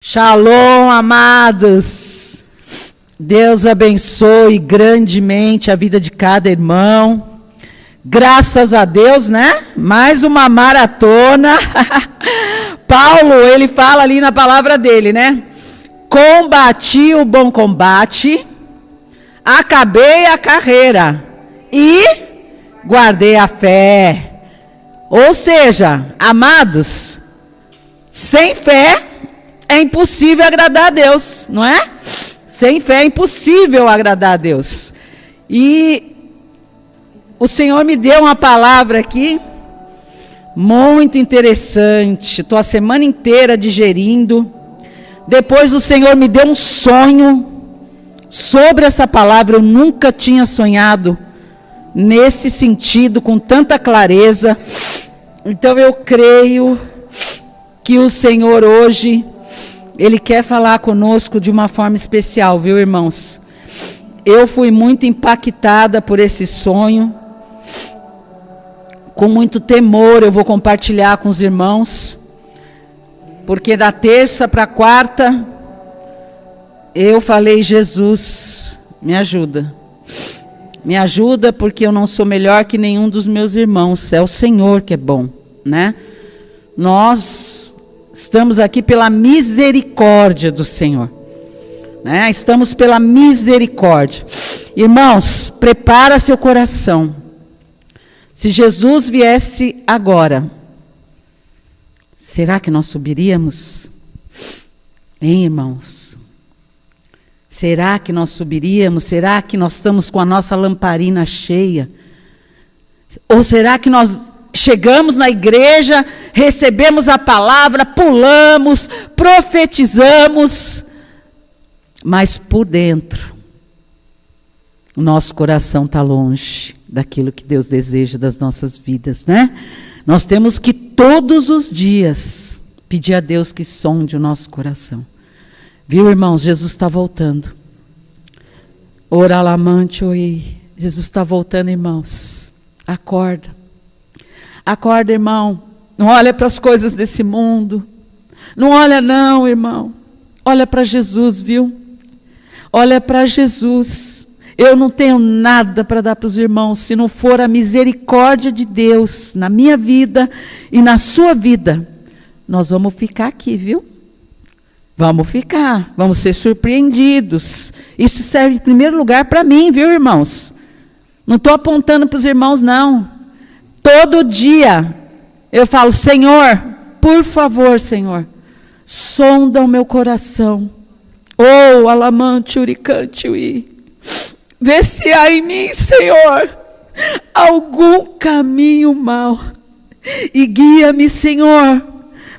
Shalom, amados. Deus abençoe grandemente a vida de cada irmão. Graças a Deus, né? Mais uma maratona. Paulo, ele fala ali na palavra dele, né? Combati o bom combate, acabei a carreira e guardei a fé. Ou seja, amados, sem fé é impossível agradar a Deus, não é? Sem fé é impossível agradar a Deus. E o Senhor me deu uma palavra aqui, muito interessante. Estou a semana inteira digerindo. Depois o Senhor me deu um sonho sobre essa palavra. Eu nunca tinha sonhado nesse sentido, com tanta clareza. Então eu creio que o Senhor hoje, Ele quer falar conosco de uma forma especial, viu, irmãos? Eu fui muito impactada por esse sonho. Com muito temor eu vou compartilhar com os irmãos. Porque da terça para a quarta, eu falei, Jesus, me ajuda. Me ajuda porque eu não sou melhor que nenhum dos meus irmãos. É o Senhor que é bom, né? Nós estamos aqui pela misericórdia do Senhor, né? Estamos pela misericórdia. Irmãos, prepara seu coração. Se Jesus viesse agora, será que nós subiríamos? Hein, irmãos? Será que nós subiríamos? Será que nós estamos com a nossa lamparina cheia? Ou será que nós chegamos na igreja, recebemos a palavra, pulamos, profetizamos, mas por dentro, o nosso coração está longe daquilo que Deus deseja das nossas vidas, né? Nós temos que todos os dias pedir a Deus que sonde o nosso coração. Viu, irmãos? Jesus está voltando. Ora lamante oi. Jesus está voltando, irmãos. Acorda. Acorda, irmão. Não olha para as coisas desse mundo. Não olha não, irmão. Olha para Jesus, viu? Olha para Jesus. Eu não tenho nada para dar para os irmãos, se não for a misericórdia de Deus na minha vida e na sua vida. Nós vamos ficar aqui, viu? Vamos ficar, vamos ser surpreendidos. Isso serve em primeiro lugar para mim, viu, irmãos? Não estou apontando para os irmãos, não. Todo dia eu falo, Senhor, por favor, Senhor, sonda o meu coração. Oh, alamante, uricante, ui. Vê se há em mim, Senhor, algum caminho mau. E guia-me, Senhor,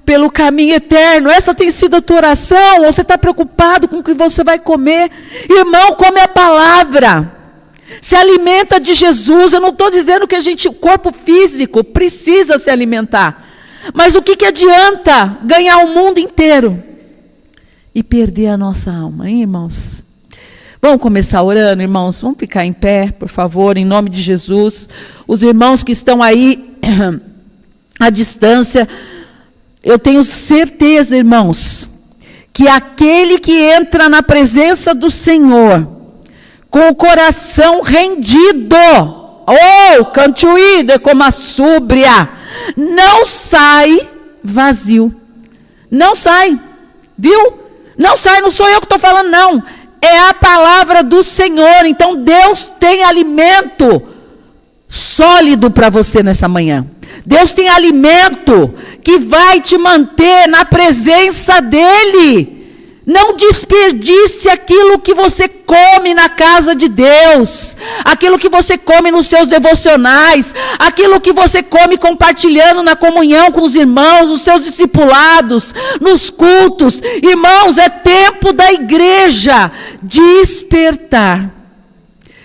pelo caminho eterno. Essa tem sido a tua oração? Ou você está preocupado com o que você vai comer? Irmão, come a palavra. Se alimenta de Jesus. Eu não estou dizendo que o corpo físico precisa se alimentar. Mas o que adianta ganhar o mundo inteiro e perder a nossa alma, hein, irmãos? Vamos começar orando, irmãos? Vamos ficar em pé, por favor, em nome de Jesus. Os irmãos que estão aí à distância, eu tenho certeza, irmãos, que aquele que entra na presença do Senhor com o coração rendido, cantuíde como a súbria, não sai vazio. Não sai, viu? Não sai, não sou eu que estou falando, não. É a palavra do Senhor. Então Deus tem alimento sólido para você nessa manhã. Deus tem alimento que vai te manter na presença dEle. Não desperdice aquilo que você come na casa de Deus, aquilo que você come nos seus devocionais, aquilo que você come compartilhando na comunhão com os irmãos, nos seus discipulados, nos cultos. Irmãos, é tempo da igreja despertar.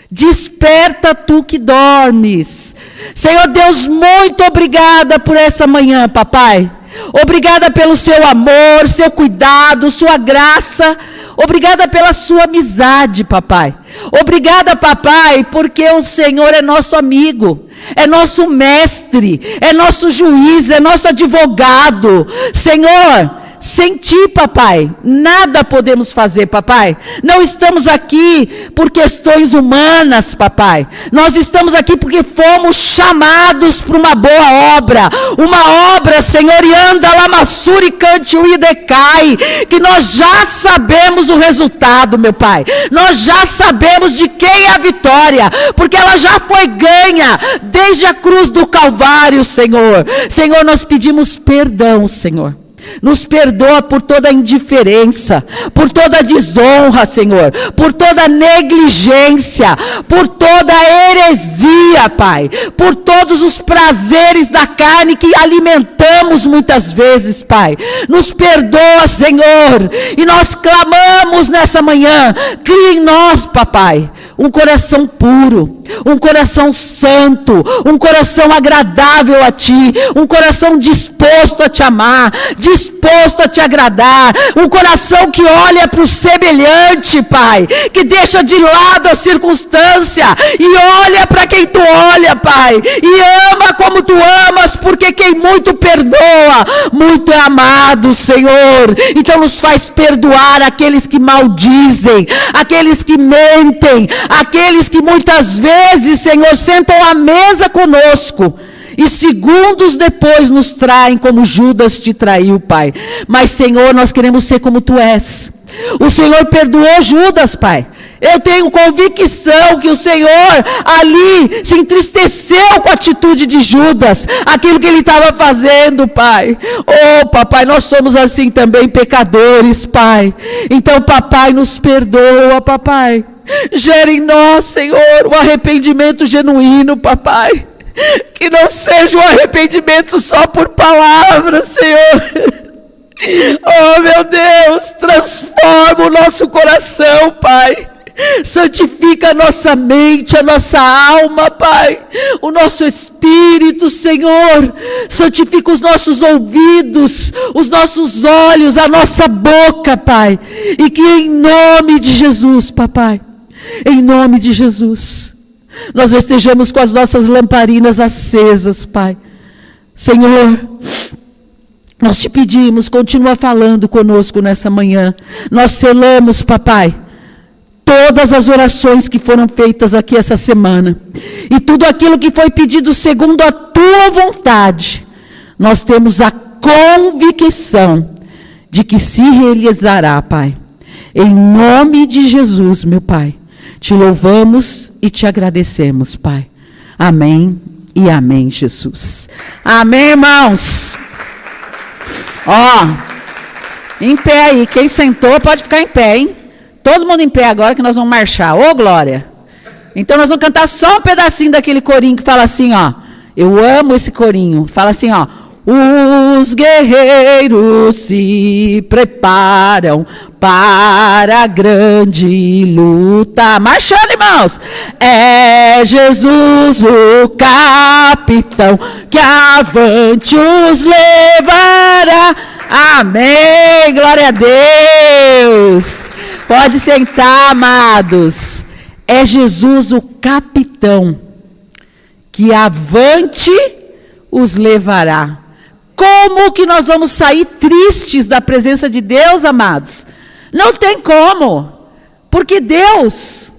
Desperta tu que dormes. Senhor Deus, muito obrigada por essa manhã, papai. Obrigada pelo seu amor, seu cuidado, sua graça. Obrigada pela sua amizade, papai. Obrigada, papai, porque o Senhor é nosso amigo, é nosso mestre, é nosso juiz, é nosso advogado. Senhor, sem ti, papai, nada podemos fazer, papai. Não estamos aqui por questões humanas, papai. Nós estamos aqui porque fomos chamados para uma boa obra. Uma obra, Senhor, e anda lamassuri cante o idecai, que nós já sabemos o resultado, meu Pai. Nós já sabemos de quem é a vitória, porque ela já foi ganha desde a cruz do Calvário, Senhor. Senhor, nós pedimos perdão, Senhor. Nos perdoa por toda a indiferença, por toda a desonra, Senhor, por toda a negligência, por toda a heresia, Pai, por todos os prazeres da carne que alimentamos muitas vezes, Pai. Nos perdoa, Senhor, e nós clamamos nessa manhã, cria em nós, papai, um coração puro, um coração santo, um coração agradável a Ti, um coração disposto a Te amar, disposto a Te agradar, um coração que olha para o semelhante, Pai, que deixa de lado a circunstância e olha para quem Tu olha, Pai, e ama como Tu amas, porque quem muito perdoa, muito é amado, Senhor. Então nos faz perdoar aqueles que maldizem, aqueles que mentem, aqueles que muitas vezes, Senhor, sentam à mesa conosco e segundos depois nos traem como Judas te traiu, Pai. Mas, Senhor, nós queremos ser como Tu és. O Senhor perdoou Judas, Pai. Eu tenho convicção que o Senhor ali se entristeceu com a atitude de Judas, aquilo que ele estava fazendo, Pai. Oh, papai, nós somos assim também pecadores, Pai. Então, papai, nos perdoa, papai. Gera em nós, Senhor, um arrependimento genuíno, papai. Que não seja um arrependimento só por palavras, Senhor. Oh, meu Deus, transforma o nosso coração, Pai. Santifica a nossa mente, a nossa alma, Pai, o nosso espírito, Senhor. Santifica os nossos ouvidos, os nossos olhos, a nossa boca, Pai. E que em nome de Jesus, papai, em nome de Jesus, nós estejamos com as nossas lamparinas acesas, Pai. Senhor, nós te pedimos, continua falando conosco nessa manhã. Nós selamos, papai, todas as orações que foram feitas aqui essa semana. E tudo aquilo que foi pedido segundo a Tua vontade. Nós temos a convicção de que se realizará, Pai. Em nome de Jesus, meu Pai. Te louvamos e te agradecemos, Pai. Amém e amém, Jesus. Amém, irmãos. Ó, em pé aí. Quem sentou pode ficar em pé, hein? Todo mundo em pé agora que nós vamos marchar. Ô, glória! Então nós vamos cantar só um pedacinho daquele corinho que fala assim, ó. Eu amo esse corinho. Fala assim, ó. Os guerreiros se preparam para a grande luta. Marchando, irmãos. É Jesus o capitão que avante os levará. Amém. Glória a Deus. Pode sentar, amados. É Jesus o capitão que avante os levará. Como que nós vamos sair tristes da presença de Deus, amados? Não tem como. Porque Deus,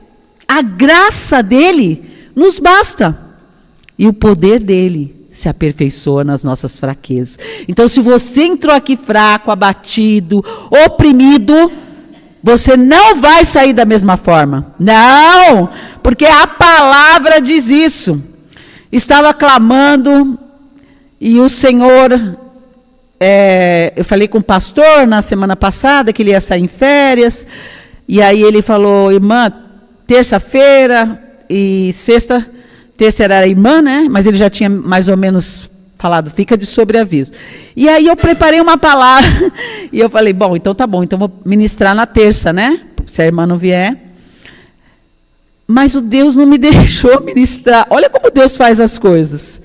a graça dele nos basta. E o poder dele se aperfeiçoa nas nossas fraquezas. Então, se você entrou aqui fraco, abatido, oprimido, você não vai sair da mesma forma. Não, porque a palavra diz isso. Estava clamando e o Senhor, eu falei com o pastor na semana passada que ele ia sair em férias, e aí ele falou, irmã, terça-feira e sexta, terça era a irmã, né? Mas ele já tinha mais ou menos falado, fica de sobreaviso. E aí eu preparei uma palavra, e eu falei, bom, então tá bom, então vou ministrar na terça, né? Se a irmã não vier. Mas o Deus não me deixou ministrar. Olha como Deus faz as coisas.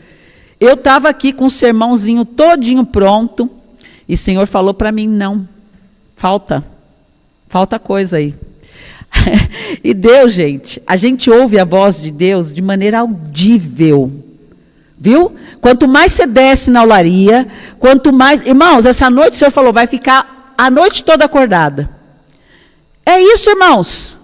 Eu estava aqui com o sermãozinho todinho pronto, e o Senhor falou para mim, não, falta coisa aí. E Deus, gente, a gente ouve a voz de Deus de maneira audível, Viu? Quanto mais você desce na olaria, quanto mais... Irmãos, essa noite o Senhor falou, vai ficar a noite toda acordada. É isso, irmãos.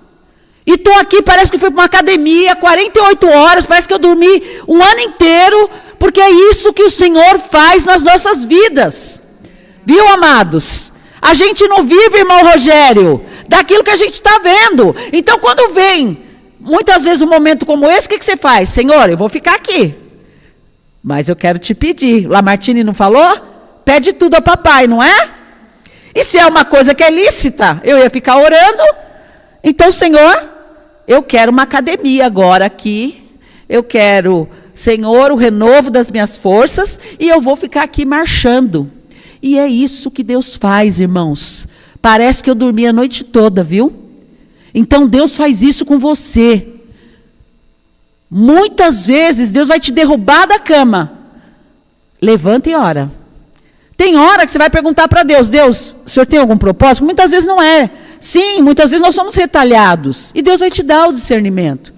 E estou aqui, parece que fui para uma academia, 48 horas, parece que eu dormi um ano inteiro, porque é isso que o Senhor faz nas nossas vidas. Viu, amados? A gente não vive, irmão Rogério, daquilo que a gente está vendo. Então, quando vem, muitas vezes, um momento como esse, o que você faz? Senhor, eu vou ficar aqui. Mas eu quero te pedir. Lamartine não falou? Pede tudo ao papai, não é? E se é uma coisa que é lícita, eu ia ficar orando. Então, Senhor, eu quero uma academia agora aqui. Eu quero, Senhor, o renovo das minhas forças. E eu vou ficar aqui marchando. E é isso que Deus faz, irmãos. Parece que eu dormi a noite toda, viu? Então, Deus faz isso com você. Muitas vezes Deus vai te derrubar da cama. Levanta e ora. Tem hora que você vai perguntar para Deus, Deus, o Senhor tem algum propósito? Muitas vezes não é. Sim, muitas vezes nós somos retalhados. E Deus vai te dar o discernimento.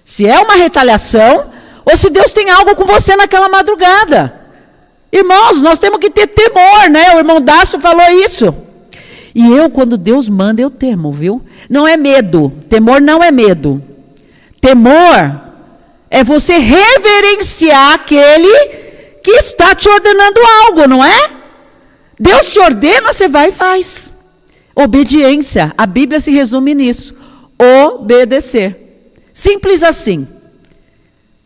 Se é uma retaliação, ou se Deus tem algo com você naquela madrugada. Irmãos, nós temos que ter temor, né? O irmão Dácio falou isso. E eu, quando Deus manda, eu temo, viu? Não é medo. Temor não é medo. Temor é você reverenciar aquele que está te ordenando algo, não é? Deus te ordena, você vai e faz. Obediência, a Bíblia se resume nisso. Obedecer. Simples assim.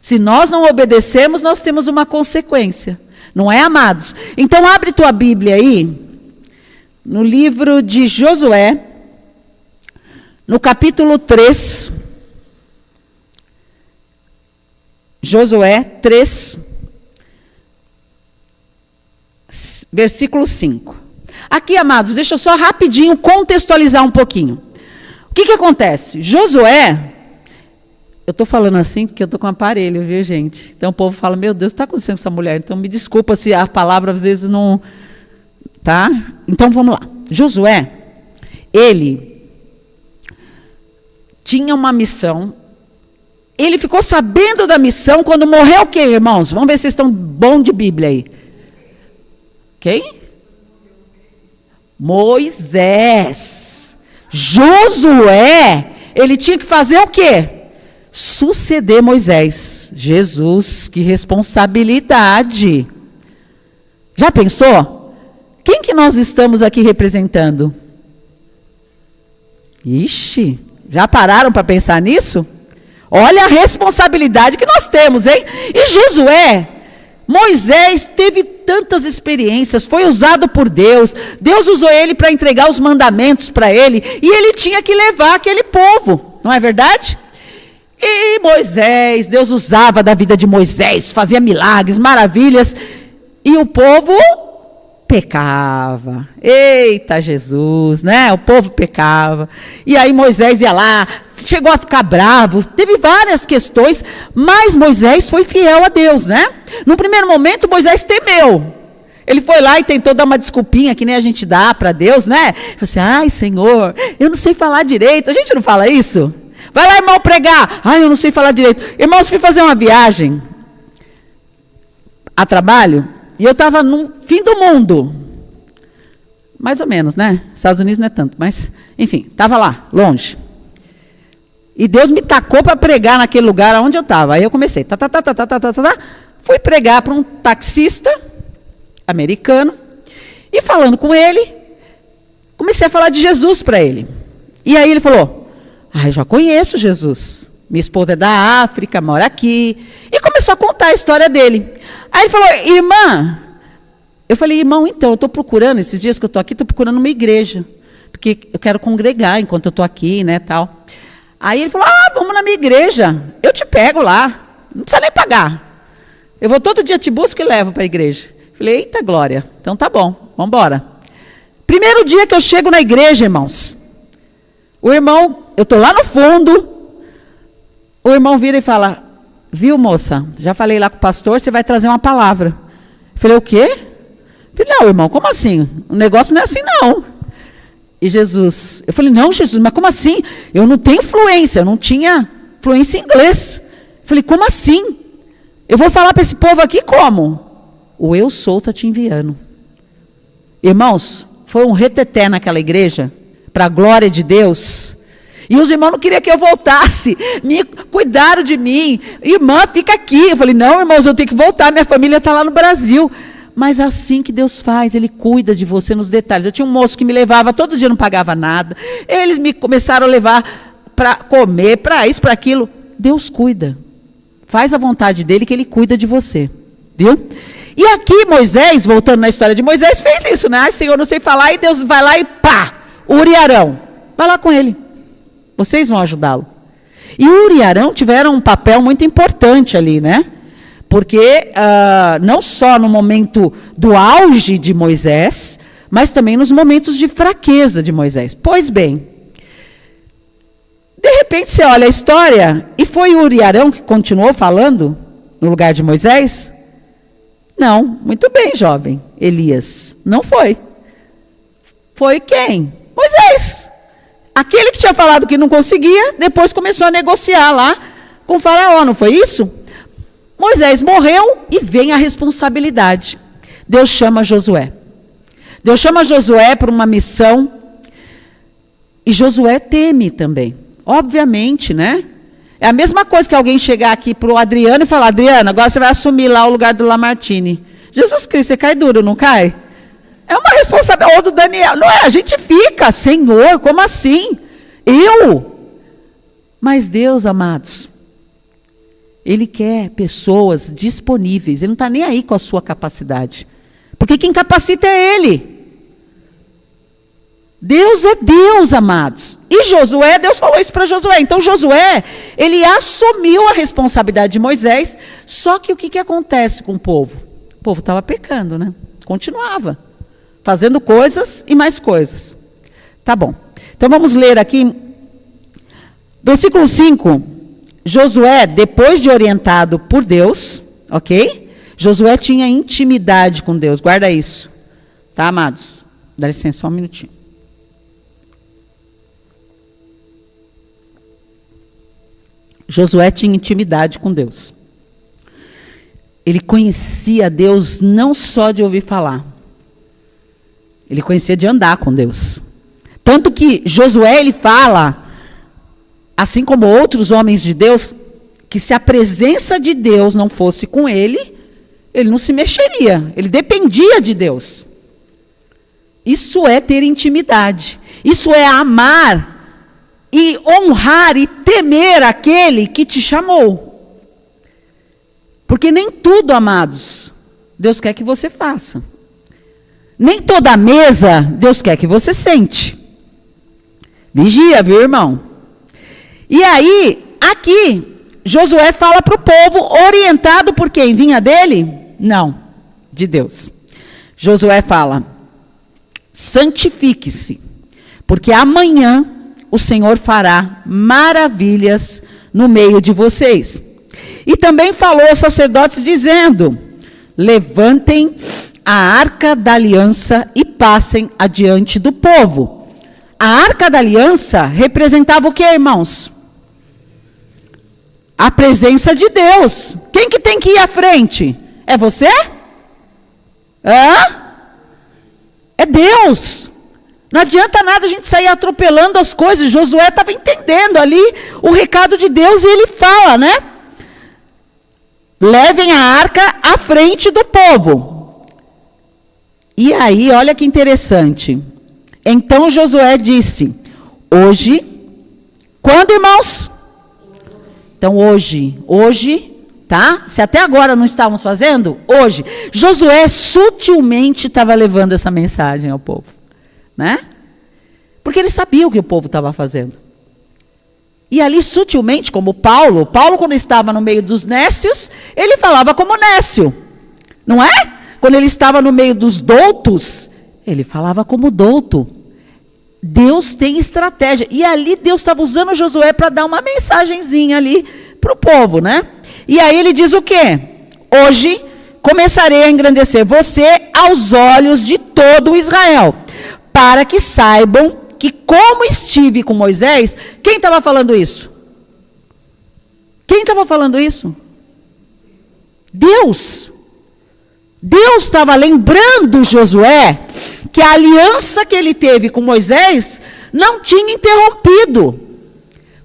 Se nós não obedecemos, nós temos uma consequência. Não é, amados? Então, abre tua Bíblia aí, no livro de Josué, no capítulo 3. Josué 3, versículo 5. Aqui, amados, deixa eu só rapidinho contextualizar um pouquinho. O que acontece? Josué, eu estou falando assim porque eu estou com um aparelho, viu, gente? Então o povo fala, meu Deus, o que está acontecendo com essa mulher? Então me desculpa se a palavra às vezes não... Tá? Então vamos lá. Josué, ele tinha uma missão. Ele ficou sabendo da missão quando morreu o quê, irmãos? Vamos ver se vocês estão bons de Bíblia aí. Quem? Moisés. Josué, ele tinha que fazer o quê? Suceder Moisés. Jesus, que responsabilidade. Já pensou? Quem que nós estamos aqui representando? Ixi, já pararam para pensar nisso? Olha a responsabilidade que nós temos, hein? E Josué, Moisés teve tantas experiências, foi usado por Deus. Deus usou ele para entregar os mandamentos para ele. E ele tinha que levar aquele povo, não é verdade? E Moisés, Deus usava da vida de Moisés, fazia milagres, maravilhas. E o povo pecava. Eita Jesus, né? O povo pecava. E aí Moisés ia lá, chegou a ficar bravo, teve várias questões, mas Moisés foi fiel a Deus, né? No primeiro momento, Moisés temeu. Ele foi lá e tentou dar uma desculpinha, que nem a gente dá para Deus, né? Falei assim, ai Senhor, eu não sei falar direito. A gente não fala isso? Vai lá, irmão, pregar. Ai, eu não sei falar direito. Irmãos, fui fazer uma viagem a trabalho, e eu estava no fim do mundo. Mais ou menos, né? Estados Unidos não é tanto, mas, enfim, estava lá, longe. E Deus me tacou para pregar naquele lugar onde eu estava. Aí eu comecei, fui pregar para um taxista americano, e falando com ele, comecei a falar de Jesus para ele. E aí ele falou, eu já conheço Jesus. Minha esposa é da África, mora aqui. E começou a contar a história dele. Aí ele falou, irmã. Eu falei, irmão, então, eu estou procurando, esses dias que eu estou aqui, estou procurando uma igreja. Porque eu quero congregar enquanto eu estou aqui, né, tal. Aí ele falou, vamos na minha igreja. Eu te pego lá. Não precisa nem pagar. Eu vou todo dia, te busco e levo para a igreja. Falei, eita glória. Então tá bom, vamos embora. Primeiro dia que eu chego na igreja, irmãos. O irmão, eu estou lá no fundo. O irmão vira e fala, viu, moça? Já falei lá com o pastor, você vai trazer uma palavra. Eu falei, o quê? Eu falei, não, irmão, como assim? O negócio não é assim, não. E Jesus, eu falei, não, Jesus, mas como assim? Eu não tenho fluência, eu não tinha fluência em inglês. Eu falei, como assim? Eu vou falar para esse povo aqui como? O eu sou está te enviando. Irmãos, foi um reteté naquela igreja, para a glória de Deus. E os irmãos não queriam que eu voltasse, cuidaram de mim. Irmã, fica aqui. Eu falei, não, irmãos, eu tenho que voltar, minha família está lá no Brasil. Mas assim que Deus faz, Ele cuida de você nos detalhes. Eu tinha um moço que me levava, todo dia não pagava nada. Eles me começaram a levar para comer, para isso, para aquilo. Deus cuida. Faz a vontade dEle que Ele cuida de você. Viu? E aqui Moisés, voltando na história de Moisés, fez isso, né? Ai, Senhor, não sei falar, e Deus vai lá e pá, Uri e Arão. Vai lá com ele. Vocês vão ajudá-lo. E Uri e Arão tiveram um papel muito importante ali, né? Porque não só no momento do auge de Moisés, mas também nos momentos de fraqueza de Moisés. Pois bem, de repente você olha a história, e foi Uri e Arão que continuou falando no lugar de Moisés? Não, muito bem, jovem Elias, não foi. Foi quem? Moisés. Aquele que tinha falado que não conseguia, depois começou a negociar lá com o faraó, não foi isso? Moisés morreu e vem a responsabilidade. Deus chama Josué. Deus chama Josué para uma missão. E Josué teme também. Obviamente, né? É a mesma coisa que alguém chegar aqui para o Adriano e falar, Adriano, agora você vai assumir lá o lugar do Lamartine. Jesus Cristo, você cai duro, não cai? É uma responsabilidade. Ou do Daniel. Não é, a gente fica, Senhor, como assim? Eu? Mas Deus, amados, Ele quer pessoas disponíveis. Ele não está nem aí com a sua capacidade. Porque quem capacita é Ele. Deus é Deus, amados. E Josué, Deus falou isso para Josué. Então Josué, ele assumiu a responsabilidade de Moisés. Só que o que acontece com o povo? O povo estava pecando, né? Continuava. Fazendo coisas e mais coisas. Tá bom. Então vamos ler aqui. Versículo 5. Josué, depois de orientado por Deus, ok? Josué tinha intimidade com Deus. Guarda isso. Tá, amados? Dá licença, só um minutinho. Josué tinha intimidade com Deus. Ele conhecia Deus não só de ouvir falar. Ele conhecia de andar com Deus. Tanto que Josué, ele fala, assim como outros homens de Deus, que se a presença de Deus não fosse com ele, ele não se mexeria. Ele dependia de Deus. Isso é ter intimidade. Isso é amar e honrar e temer aquele que te chamou. Porque nem tudo, amados, Deus quer que você faça. Nem toda a mesa Deus quer que você sente. Vigia, viu, irmão? E aí, aqui, Josué fala para o povo, orientado por quem? Vinha dele? Não, de Deus. Josué fala, santifique-se, porque amanhã o Senhor fará maravilhas no meio de vocês. E também falou aos sacerdotes dizendo, levantem a arca da aliança e passem adiante do povo. A arca da aliança representava o que, irmãos? A presença de Deus. Quem que tem que ir à frente? É você? É Deus. Não adianta nada a gente sair atropelando as coisas. Josué estava entendendo ali o recado de Deus e ele fala, né? Levem a arca à frente do povo. E aí, olha que interessante. Então Josué disse, hoje, quando, irmãos? Então hoje, tá? Se até agora não estávamos fazendo, hoje. Josué sutilmente estava levando essa mensagem ao povo, né? Porque ele sabia o que o povo estava fazendo. E ali sutilmente, como Paulo quando estava no meio dos nécios, ele falava como nécio, não é? Quando ele estava no meio dos doutos, ele falava como douto. Deus tem estratégia. E ali Deus estava usando Josué para dar uma mensagenzinha ali para o povo, né? E aí ele diz o quê? Hoje começarei a engrandecer você aos olhos de todo Israel, para que saibam que como estive com Moisés, quem estava falando isso? Quem estava falando isso? Deus estava lembrando Josué que a aliança que ele teve com Moisés não tinha interrompido.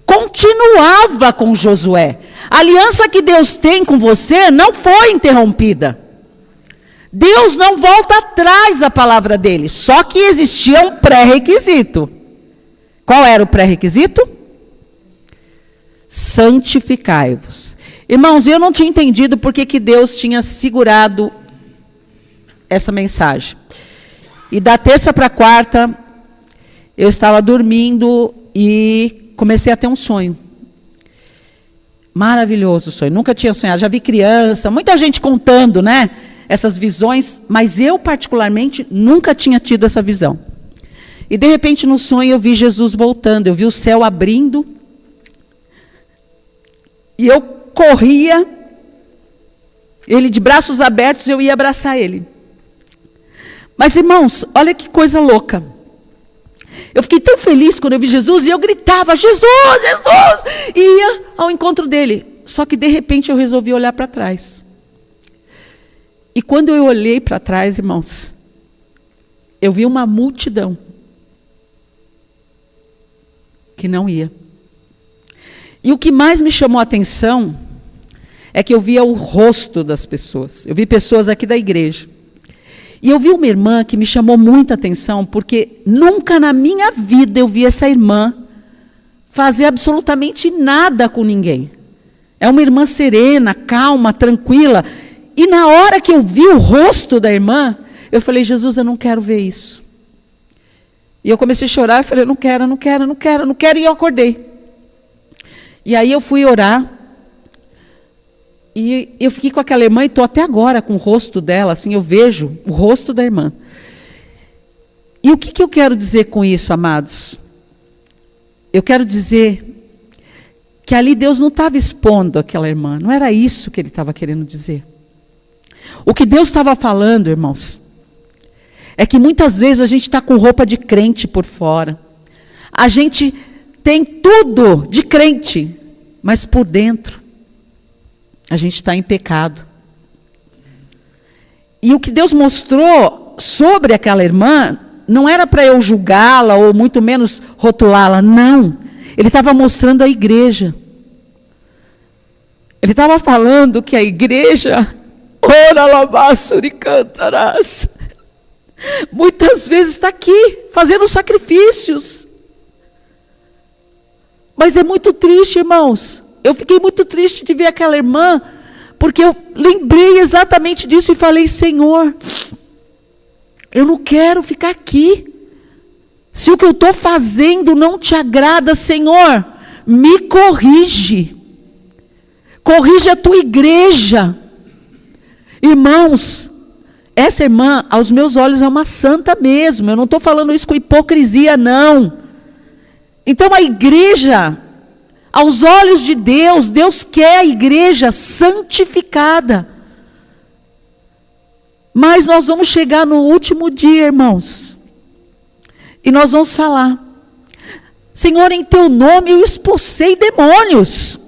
Continuava com Josué. A aliança que Deus tem com você não foi interrompida. Deus não volta atrás da palavra dele, só que existia um pré-requisito. Qual era o pré-requisito? Santificai-vos. Irmãos, eu não tinha entendido por que Deus tinha segurado essa mensagem. E da terça para a quarta, eu estava dormindo e comecei a ter um sonho. Maravilhoso o sonho, nunca tinha sonhado. Já vi criança, muita gente contando, né? Essas visões, mas eu particularmente nunca tinha tido essa visão. E de repente no sonho eu vi Jesus voltando, eu vi o céu abrindo, e eu corria, ele de braços abertos, eu ia abraçar ele. Mas irmãos, olha que coisa louca. Eu fiquei tão feliz quando eu vi Jesus, e eu gritava, Jesus, Jesus! E ia ao encontro dele. Só que de repente eu resolvi olhar para trás. E quando eu olhei para trás, irmãos, eu vi uma multidão que não ia. E o que mais me chamou a atenção é que eu via o rosto das pessoas. Eu vi pessoas aqui da igreja. E eu vi uma irmã que me chamou muita atenção, porque nunca na minha vida eu vi essa irmã fazer absolutamente nada com ninguém. É uma irmã serena, calma, tranquila. E na hora que eu vi o rosto da irmã, eu falei, Jesus, eu não quero ver isso. E eu comecei a chorar, eu falei, não quero, e eu acordei. E aí eu fui orar, e eu fiquei com aquela irmã, e estou até agora com o rosto dela, assim, eu vejo o rosto da irmã. E o que eu quero dizer com isso, amados? Eu quero dizer que ali Deus não estava expondo aquela irmã, não era isso que ele estava querendo dizer. O que Deus estava falando, irmãos, é que muitas vezes a gente está com roupa de crente por fora. A gente tem tudo de crente, mas por dentro a gente está em pecado. E o que Deus mostrou sobre aquela irmã não era para eu julgá-la ou muito menos rotulá-la, não. Ele estava mostrando a igreja. Ele estava falando que a igreja, ora labassuri cantarás, muitas vezes está aqui, fazendo sacrifícios. Mas é muito triste, irmãos. Eu fiquei muito triste de ver aquela irmã, porque eu lembrei exatamente disso e falei, Senhor, eu não quero ficar aqui. Se o que eu estou fazendo não te agrada, Senhor, me corrige. Corrige a tua igreja. Irmãos, essa irmã, aos meus olhos, é uma santa mesmo. Eu não estou falando isso com hipocrisia, não. Então a igreja, aos olhos de Deus, Deus quer a igreja santificada. Mas nós vamos chegar no último dia, irmãos, e nós vamos falar, Senhor, em teu nome eu expulsei demônios.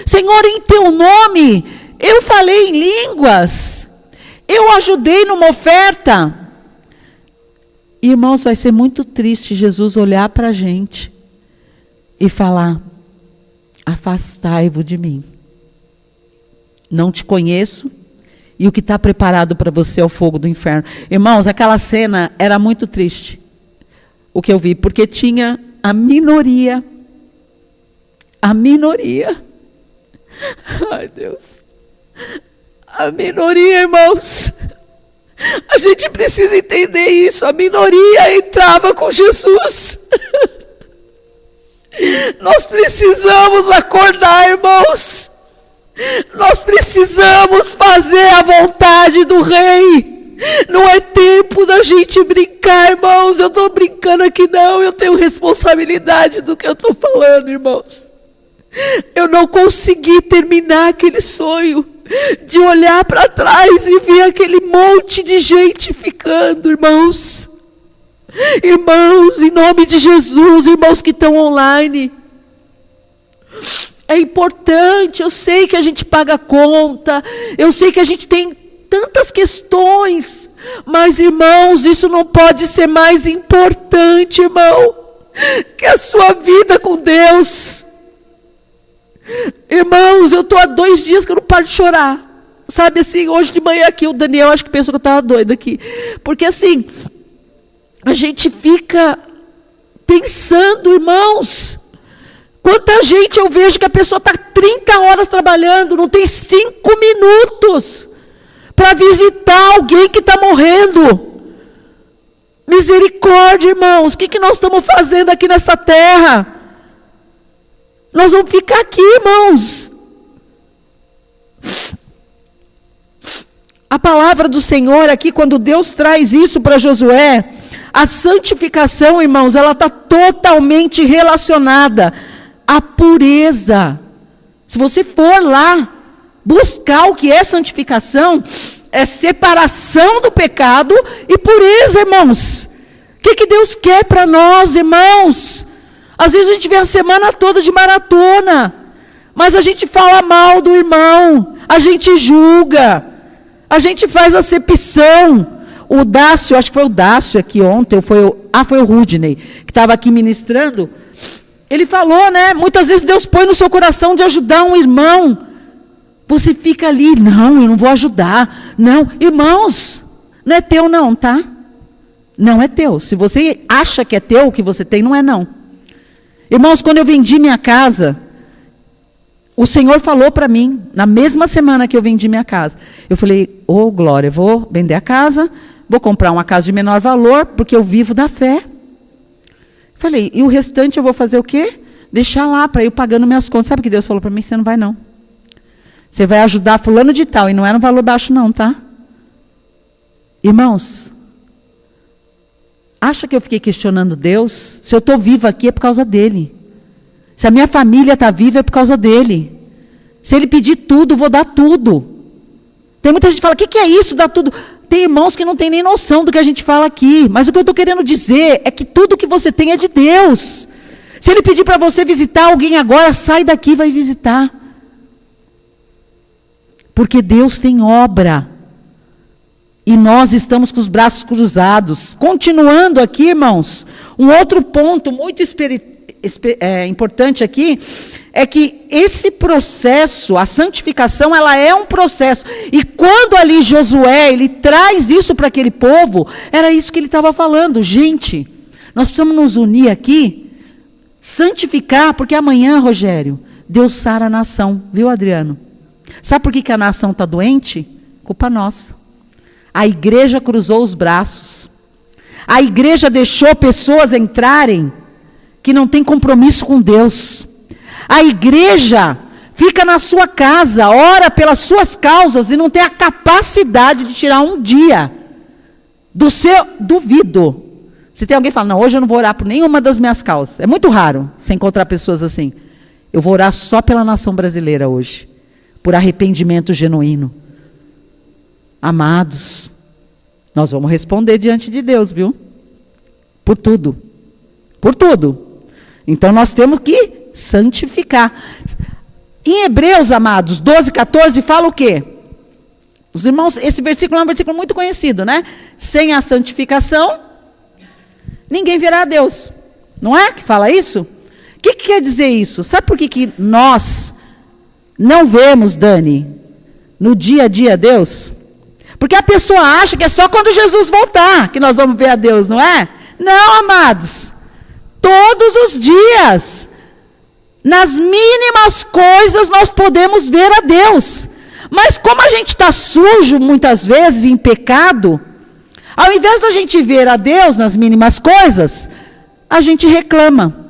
Senhor, em teu nome eu falei em línguas. Eu ajudei numa oferta. Irmãos, vai ser muito triste Jesus olhar para a gente e falar, afastai-vos de mim. Não te conheço, e o que está preparado para você é o fogo do inferno. Irmãos, aquela cena era muito triste, o que eu vi, porque tinha a minoria, ai Deus, a minoria, irmãos, a gente precisa entender isso, a minoria entrava com Jesus. Nós precisamos acordar, irmãos. Nós precisamos fazer a vontade do Rei. Não é tempo da gente brincar, irmãos. Eu estou brincando aqui não. Eu tenho responsabilidade do que eu estou falando, irmãos. Eu não consegui terminar aquele sonho de olhar para trás e ver aquele monte de gente ficando, irmãos. Irmãos, em nome de Jesus, irmãos que estão online, É importante, eu sei que a gente paga conta, eu sei que a gente tem tantas questões, mas, irmãos, isso não pode ser mais importante, irmão, que a sua vida com Deus. Irmãos, eu estou há 2 dias que eu não paro de chorar. Sabe assim, hoje de manhã aqui, o Daniel acho que pensou que eu estava doida aqui. Porque assim, a gente fica pensando, irmãos, quanta gente eu vejo que a pessoa está 30 horas trabalhando, não tem 5 minutos para visitar alguém que está morrendo. Misericórdia, irmãos, o que nós estamos fazendo aqui nessa terra? Nós vamos ficar aqui, irmãos. A palavra do Senhor aqui, quando Deus traz isso para Josué, a santificação, irmãos, ela está totalmente relacionada à pureza. Se você for lá buscar o que é santificação, é separação do pecado e pureza, irmãos. O que Deus quer para nós, irmãos? Às vezes a gente vê a semana toda de maratona, mas a gente fala mal do irmão, a gente julga, a gente faz acepção. O Dácio, acho que foi o Dácio aqui ontem, foi o Rudney, que estava aqui ministrando. Ele falou, né? Muitas vezes Deus põe no seu coração de ajudar um irmão. Você fica ali, não, eu não vou ajudar. Não, irmãos, não é teu não, tá? Não é teu. Se você acha que é teu, o que você tem, não é não. Irmãos, quando eu vendi minha casa, o Senhor falou para mim, na mesma semana que eu vendi minha casa, eu falei, Glória, eu vou vender a casa, vou comprar uma casa de menor valor, porque eu vivo da fé. Falei, e o restante eu vou fazer o quê? Deixar lá, para ir pagando minhas contas. Sabe o que Deus falou para mim? Você não vai não. Você vai ajudar fulano de tal, e não era um valor baixo não, tá? Irmãos, acha que eu fiquei questionando Deus? Se eu estou viva aqui é por causa dele. Se a minha família está viva é por causa dele. Se ele pedir tudo, vou dar tudo. Tem muita gente que fala, o que é isso, dá tudo? Tem irmãos que não têm nem noção do que a gente fala aqui. Mas o que eu estou querendo dizer é que tudo que você tem é de Deus. Se ele pedir para você visitar alguém agora, sai daqui e vai visitar. Porque Deus tem obra. E nós estamos com os braços cruzados. Continuando aqui, irmãos, um outro ponto muito importante aqui, é que esse processo, a santificação, ela é um processo. E quando ali Josué, ele traz isso para aquele povo, era isso que ele estava falando. Gente, nós precisamos nos unir aqui, santificar, porque amanhã, Rogério, Deus sara a nação. Viu, Adriano? Sabe por que a nação está doente? Culpa nossa. A igreja cruzou os braços. A igreja deixou pessoas entrarem que não têm compromisso com Deus. A igreja fica na sua casa, ora pelas suas causas e não tem a capacidade de tirar um dia do seu duvido. Se tem alguém que fala, não, hoje eu não vou orar por nenhuma das minhas causas. É muito raro você encontrar pessoas assim. Eu vou orar só pela nação brasileira hoje, por arrependimento genuíno. Amados, nós vamos responder diante de Deus, viu? Por tudo. Por tudo. Então nós temos que santificar. Em Hebreus, amados, 12, 14, fala o quê? Os irmãos, esse versículo é um versículo muito conhecido, né? Sem a santificação, ninguém verá a Deus. Não é que fala isso? O que quer dizer isso? Sabe por que nós não vemos, Dani, no dia a dia Deus? Porque a pessoa acha que é só quando Jesus voltar que nós vamos ver a Deus, não é? Não, amados. Todos os dias, nas mínimas coisas, nós podemos ver a Deus. Mas como a gente está sujo, muitas vezes, em pecado, ao invés da gente ver a Deus nas mínimas coisas, a gente reclama.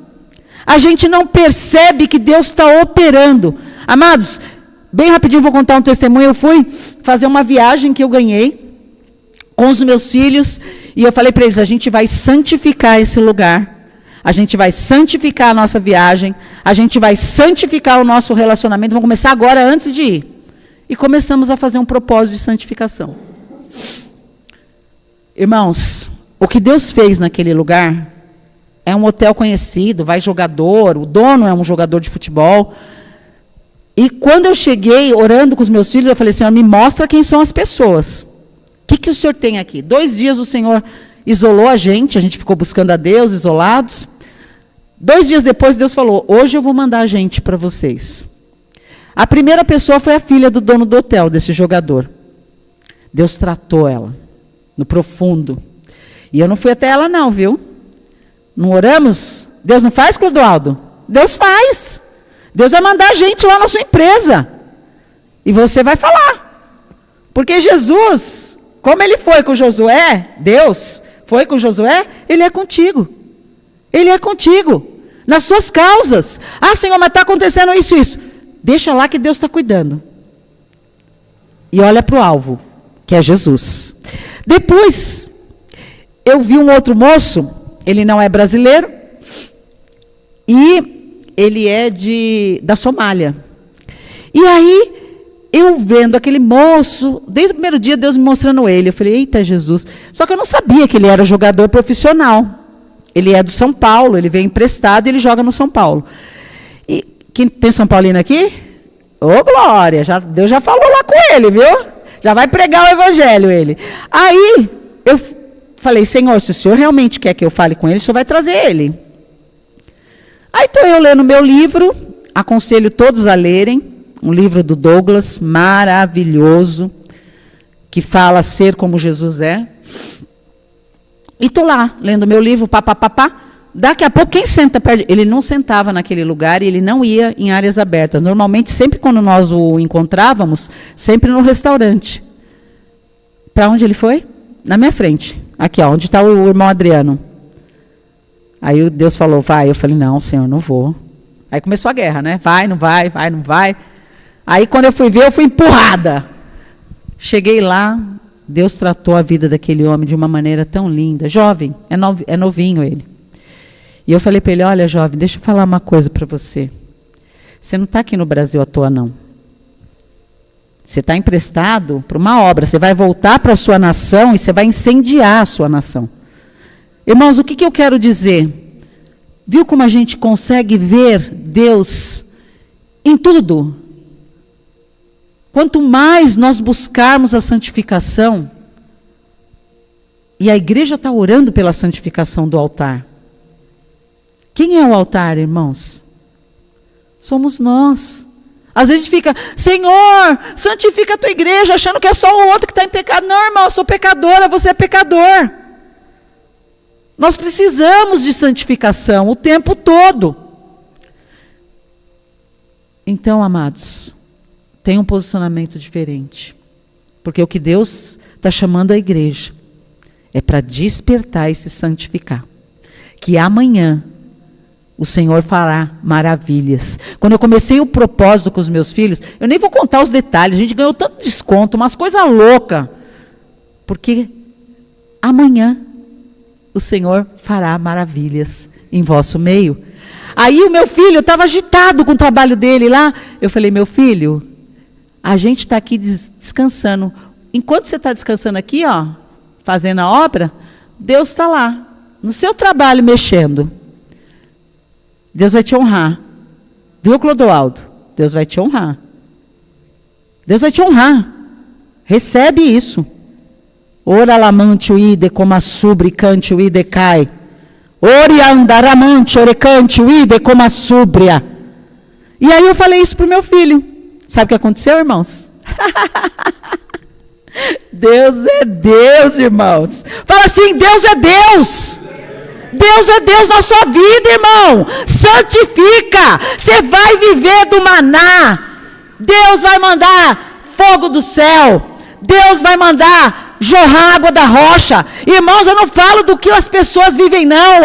A gente não percebe que Deus está operando. Amados, bem rapidinho vou contar um testemunho. Eu fui fazer uma viagem que eu ganhei com os meus filhos e eu falei para eles, a gente vai santificar esse lugar. A gente vai santificar a nossa viagem, a gente vai santificar o nosso relacionamento. Vamos começar agora, antes de ir. E começamos a fazer um propósito de santificação. Irmãos, o que Deus fez naquele lugar é um hotel conhecido, vai jogador, o dono é um jogador de futebol. E quando eu cheguei, orando com os meus filhos, eu falei, Senhor, me mostra quem são as pessoas. O que o Senhor tem aqui? 2 dias o Senhor isolou a gente ficou buscando a Deus, isolados. 2 dias depois, Deus falou, hoje eu vou mandar gente para vocês. A primeira pessoa foi a filha do dono do hotel, desse jogador. Deus tratou ela, no profundo. E eu não fui até ela não, viu? Não oramos? Deus não faz, Clodoaldo? Deus faz. Deus vai mandar gente lá na sua empresa. E você vai falar. Porque Jesus, como ele foi com Josué, Deus foi com Josué, ele é contigo. Ele é contigo. Nas suas causas. Ah, Senhor, mas está acontecendo isso, isso. Deixa lá que Deus está cuidando. E olha para o alvo, que é Jesus. Depois, eu vi um outro moço, ele não é brasileiro, e ele é da Somália. E aí, eu vendo aquele moço, desde o primeiro dia, Deus me mostrando ele. Eu falei, eita Jesus. Só que eu não sabia que ele era jogador profissional. Ele é do São Paulo, ele veio emprestado e ele joga no São Paulo. E quem tem São Paulino aqui? Ô, glória, Deus já falou lá com ele, viu? Já vai pregar o evangelho ele. Aí, eu falei, Senhor, se o Senhor realmente quer que eu fale com ele, o Senhor vai trazer ele. Aí estou eu lendo meu livro, aconselho todos a lerem, um livro do Douglas, maravilhoso, que fala ser como Jesus é. E estou lá, lendo meu livro, papapá. Daqui a pouco, quem senta perto? Ele não sentava naquele lugar e ele não ia em áreas abertas. Normalmente, sempre quando nós o encontrávamos, sempre no restaurante. Para onde ele foi? Na minha frente. Aqui, ó, onde está o irmão Adriano. Aí Deus falou, vai. Eu falei, não, Senhor, não vou. Aí começou a guerra, né? Vai, não vai, vai, não vai. Aí, quando eu fui ver, eu fui empurrada. Cheguei lá, Deus tratou a vida daquele homem de uma maneira tão linda. Jovem, é novinho ele. E eu falei para ele, olha, jovem, deixa eu falar uma coisa para você. Você não está aqui no Brasil à toa, não. Você está emprestado para uma obra. Você vai voltar para a sua nação e você vai incendiar a sua nação. Irmãos, o que eu quero dizer? Viu como a gente consegue ver Deus em tudo? Quanto mais nós buscarmos a santificação, e a igreja está orando pela santificação do altar. Quem é o altar, irmãos? Somos nós. Às vezes a gente fica, Senhor, santifica a tua igreja, achando que é só o outro que está em pecado. Não, irmão, eu sou pecadora, você é pecador. Nós precisamos de santificação o tempo todo. Então, amados, tem um posicionamento diferente. Porque o que Deus está chamando a igreja é para despertar e se santificar. Que amanhã o Senhor fará maravilhas. Quando eu comecei o propósito com os meus filhos, eu nem vou contar os detalhes, a gente ganhou tanto desconto, umas coisas loucas. Porque amanhã o Senhor fará maravilhas em vosso meio. Aí o meu filho estava agitado com o trabalho dele lá. Eu falei, meu filho, a gente está aqui descansando. Enquanto você está descansando aqui, ó, fazendo a obra, Deus está lá, no seu trabalho, mexendo. Deus vai te honrar. Viu, Clodoaldo? Deus vai te honrar. Deus vai te honrar. Recebe isso. Ora lamante o ide como a subre cante o ide cai. Ore andaramante orecante o ide como a súbria. E aí eu falei isso para o meu filho. Sabe o que aconteceu, irmãos? Deus é Deus, irmãos. Fala assim, Deus é Deus. Deus é Deus na sua vida, irmão. Santifica. Você vai viver do maná. Deus vai mandar fogo do céu. Deus vai mandar jorrar água da rocha. Irmãos, eu não falo do que as pessoas vivem, não.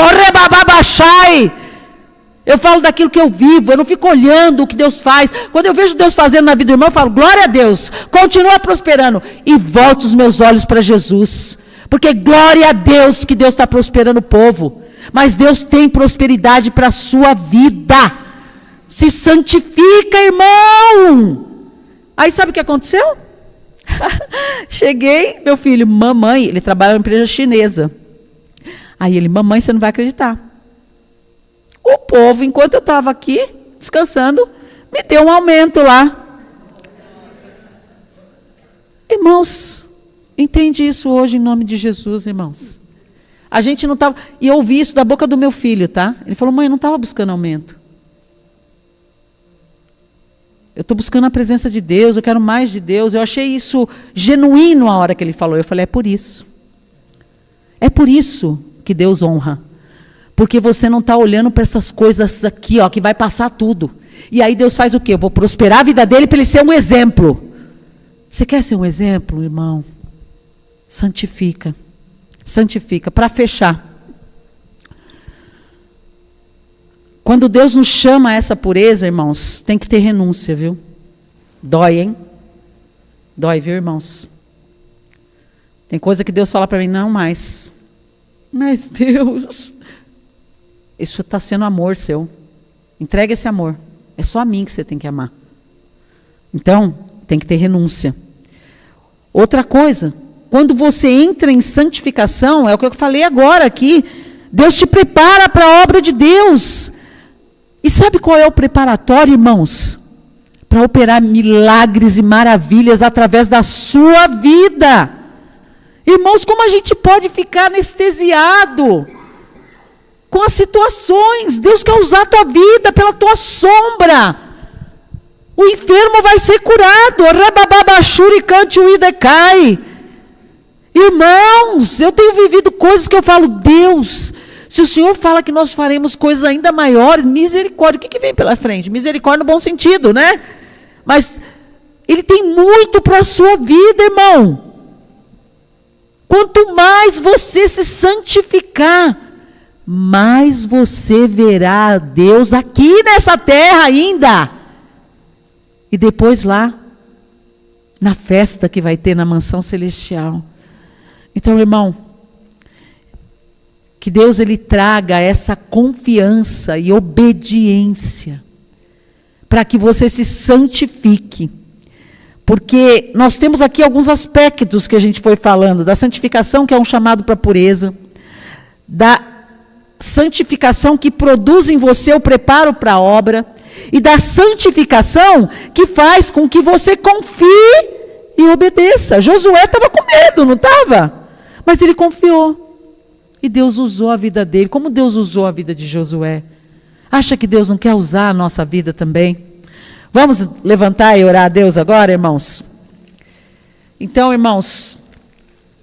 Eu falo daquilo que eu vivo. Eu não fico olhando o que Deus faz. Quando eu vejo Deus fazendo na vida do irmão, eu falo, glória a Deus. Continua prosperando. E volto os meus olhos para Jesus. Porque glória a Deus que Deus está prosperando o povo. Mas Deus tem prosperidade para a sua vida. Se santifica, irmão. Aí sabe o que aconteceu? Cheguei, meu filho, mamãe, ele trabalha numa empresa chinesa. Aí ele, mamãe, você não vai acreditar. O povo, enquanto eu estava aqui, descansando, me deu um aumento lá. Irmãos, entende isso hoje em nome de Jesus, irmãos. A gente não estava... E eu ouvi isso da boca do meu filho, tá? Ele falou, mãe, eu não estava buscando aumento. Eu estou buscando a presença de Deus, eu quero mais de Deus. Eu achei isso genuíno a hora que ele falou. Eu falei, é por isso. É por isso que Deus honra. Porque você não está olhando para essas coisas aqui, ó, que vai passar tudo. E aí Deus faz o quê? Eu vou prosperar a vida dele para ele ser um exemplo. Você quer ser um exemplo, irmão? Santifica. Santifica. Para fechar. Quando Deus nos chama a essa pureza, irmãos, tem que ter renúncia, viu? Dói, hein? Dói, viu, irmãos? Tem coisa que Deus fala para mim, não mais. Mas Deus, isso está sendo amor seu. Entrega esse amor. É só a mim que você tem que amar. Então, tem que ter renúncia. Outra coisa, quando você entra em santificação, é o que eu falei agora aqui, Deus te prepara para a obra de Deus. E sabe qual é o preparatório, irmãos? Para operar milagres e maravilhas através da sua vida. Irmãos, como a gente pode ficar anestesiado com as situações? Deus quer usar a tua vida pela tua sombra. O enfermo vai ser curado. Irmãos, eu tenho vivido coisas que eu falo, Deus... Se o Senhor fala que nós faremos coisas ainda maiores, misericórdia, o que vem pela frente? Misericórdia no bom sentido, né? Mas Ele tem muito para a sua vida, irmão. Quanto mais você se santificar, mais você verá a Deus aqui nessa terra ainda. E depois lá, na festa que vai ter na mansão celestial. Então, irmão, que Deus ele traga essa confiança e obediência para que você se santifique. Porque nós temos aqui alguns aspectos que a gente foi falando, da santificação que é um chamado para a pureza, da santificação que produz em você o preparo para a obra, e da santificação que faz com que você confie e obedeça. Josué estava com medo, não estava? Mas ele confiou. E Deus usou a vida dele, como Deus usou a vida de Josué. Acha que Deus não quer usar a nossa vida também? Vamos levantar e orar a Deus agora, irmãos? Então, irmãos,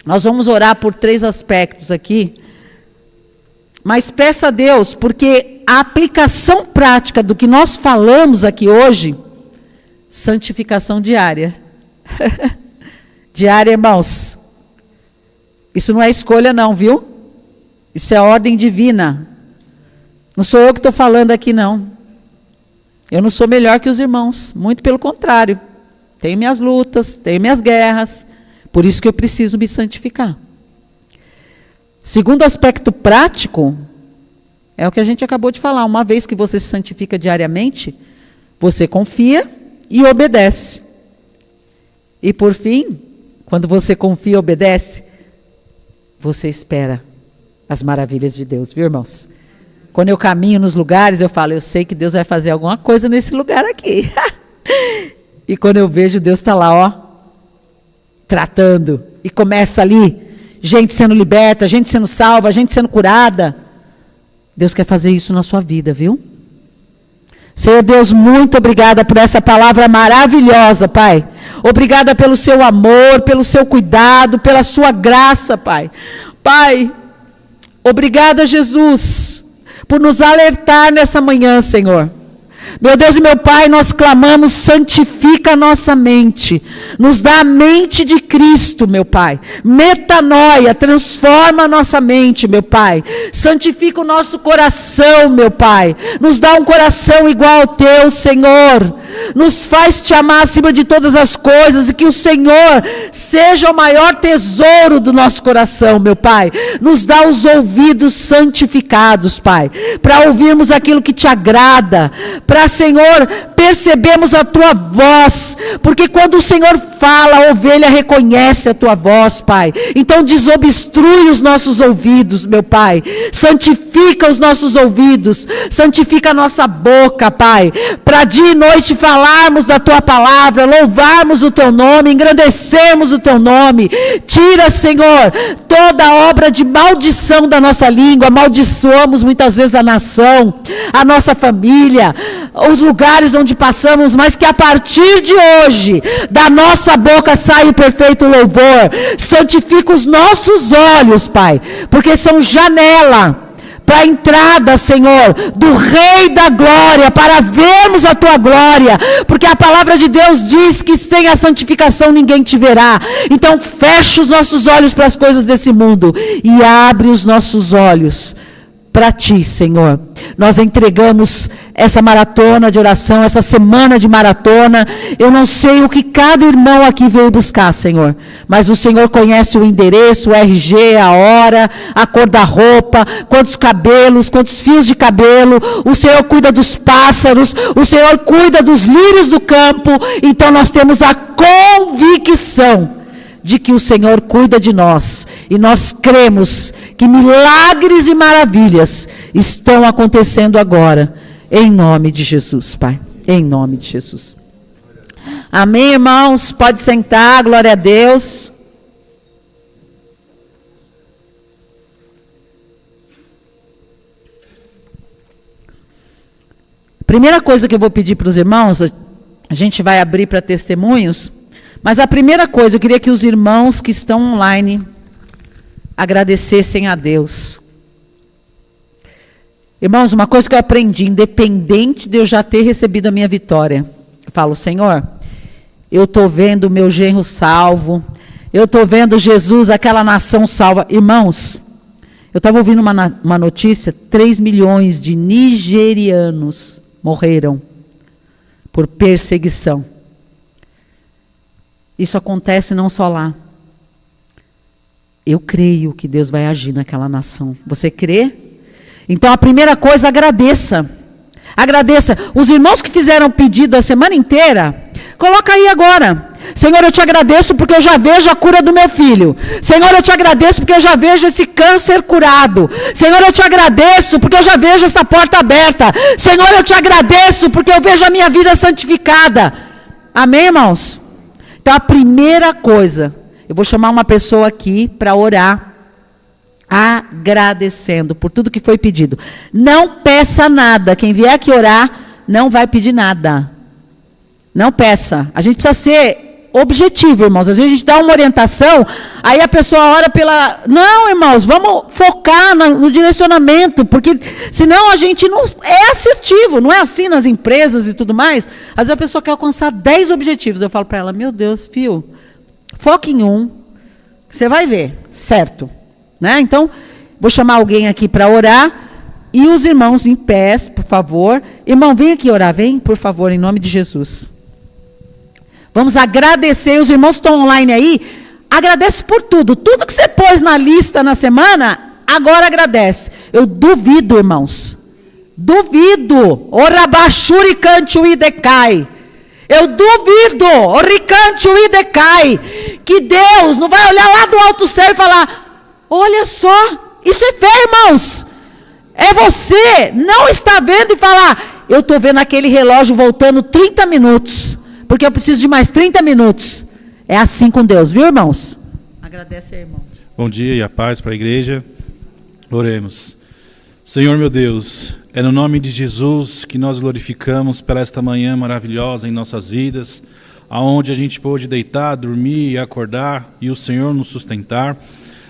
nós vamos orar por 3 aspectos aqui. Mas peça a Deus, porque a aplicação prática do que nós falamos aqui hoje, santificação diária. Diária, irmãos. Isso não é escolha não, viu? Isso é ordem divina. Não sou eu que estou falando aqui, não. Eu não sou melhor que os irmãos. Muito pelo contrário. Tenho minhas lutas, tenho minhas guerras. Por isso que eu preciso me santificar. Segundo aspecto prático, é o que a gente acabou de falar. Uma vez que você se santifica diariamente, você confia e obedece. E por fim, quando você confia e obedece, você espera as maravilhas de Deus, viu, irmãos? Quando eu caminho nos lugares, eu falo, eu sei que Deus vai fazer alguma coisa nesse lugar aqui. E quando eu vejo, Deus está lá, ó, tratando. E começa ali, gente sendo liberta, gente sendo salva, gente sendo curada. Deus quer fazer isso na sua vida, viu? Senhor Deus, muito obrigada por essa palavra maravilhosa, Pai. Obrigada pelo seu amor, pelo seu cuidado, pela sua graça, Pai. Pai, obrigada, Jesus, por nos alertar nessa manhã, Senhor. Meu Deus e meu Pai, nós clamamos, santifica a nossa mente, nos dá a mente de Cristo, meu Pai, metanoia, transforma a nossa mente, meu Pai, santifica o nosso coração, meu Pai, nos dá um coração igual ao teu, Senhor, nos faz te amar acima de todas as coisas, e que o Senhor seja o maior tesouro do nosso coração, meu Pai, nos dá os ouvidos santificados, Pai, para ouvirmos aquilo que te agrada, para, Senhor, percebemos a tua voz, porque quando o Senhor fala, a ovelha reconhece a tua voz, Pai. Então desobstrui os nossos ouvidos, meu Pai. Santifica os nossos ouvidos, santifica a nossa boca, Pai, para dia e noite falarmos da Tua palavra, louvarmos o Teu nome, engrandecermos o Teu nome. Tira, Senhor, toda obra de maldição da nossa língua. Amaldiçoamos muitas vezes a nação, a nossa família, os lugares onde passamos, mas que a partir de hoje, da nossa boca saia o perfeito louvor. Santifica os nossos olhos, Pai, porque são janela para a entrada, Senhor, do Rei da Glória, para vermos a Tua glória, porque a palavra de Deus diz que sem a santificação ninguém te verá. Então fecha os nossos olhos para as coisas desse mundo e abre os nossos olhos para Ti, Senhor. Nós entregamos essa maratona de oração, essa semana de maratona. Eu não sei o que cada irmão aqui veio buscar, Senhor, mas o Senhor conhece o endereço, o RG, a hora, a cor da roupa, quantos cabelos, quantos fios de cabelo. O Senhor cuida dos pássaros, o Senhor cuida dos lírios do campo. Então nós temos a convicção de que o Senhor cuida de nós, e nós cremos que milagres e maravilhas estão acontecendo agora, em nome de Jesus, Pai, em nome de Jesus. Amém, irmãos? Pode sentar, glória a Deus. Primeira coisa que eu vou pedir para os irmãos, a gente vai abrir para testemunhos. Mas a primeira coisa, eu queria que os irmãos que estão online agradecessem a Deus. Irmãos, uma coisa que eu aprendi, independente de eu já ter recebido a minha vitória, eu falo, Senhor, eu estou vendo o meu genro salvo, eu estou vendo Jesus, aquela nação salva. Irmãos, eu estava ouvindo uma notícia, 3 milhões de nigerianos morreram por perseguição. Isso acontece não só lá. Eu creio que Deus vai agir naquela nação. Você crê? Então a primeira coisa, agradeça. Agradeça. Os irmãos que fizeram pedido a semana inteira, coloca aí agora. Senhor, eu te agradeço porque eu já vejo a cura do meu filho. Senhor, eu te agradeço porque eu já vejo esse câncer curado. Senhor, eu te agradeço porque eu já vejo essa porta aberta. Senhor, eu te agradeço porque eu vejo a minha vida santificada. Amém, irmãos? Então, a primeira coisa, eu vou chamar uma pessoa aqui para orar, agradecendo por tudo que foi pedido. Não peça nada. Quem vier aqui orar, não vai pedir nada. Não peça. A gente precisa ser objetivo, irmãos. Às vezes a gente dá uma orientação, aí a pessoa ora pela... Não, irmãos, vamos focar no direcionamento, porque senão a gente não é assertivo, não é assim nas empresas e tudo mais. Às vezes a pessoa quer alcançar 10 objetivos. Eu falo para ela, meu Deus, filho, foca em um, você vai ver, certo? Né? Então, vou chamar alguém aqui para orar, e os irmãos em pé, por favor. Irmão, vem aqui orar, vem, por favor, em nome de Jesus. Vamos agradecer, os irmãos que estão online aí, agradece por tudo. Tudo que você pôs na lista na semana, agora agradece. Eu duvido, irmãos. Duvido. Orabachuri canto e decai. Eu duvido. Oricanto e decai. Que Deus não vai olhar lá do alto céu e falar, olha só, isso é fé, irmãos. É você não está vendo e falar, eu estou vendo aquele relógio voltando 30 minutos. Porque eu preciso de mais 30 minutos. É assim com Deus, viu, irmãos? Agradece aí, irmão. Bom dia e a paz para a igreja. Oremos. Senhor meu Deus, é no nome de Jesus que nós glorificamos por esta manhã maravilhosa em nossas vidas, aonde a gente pôde deitar, dormir e acordar, e o Senhor nos sustentar,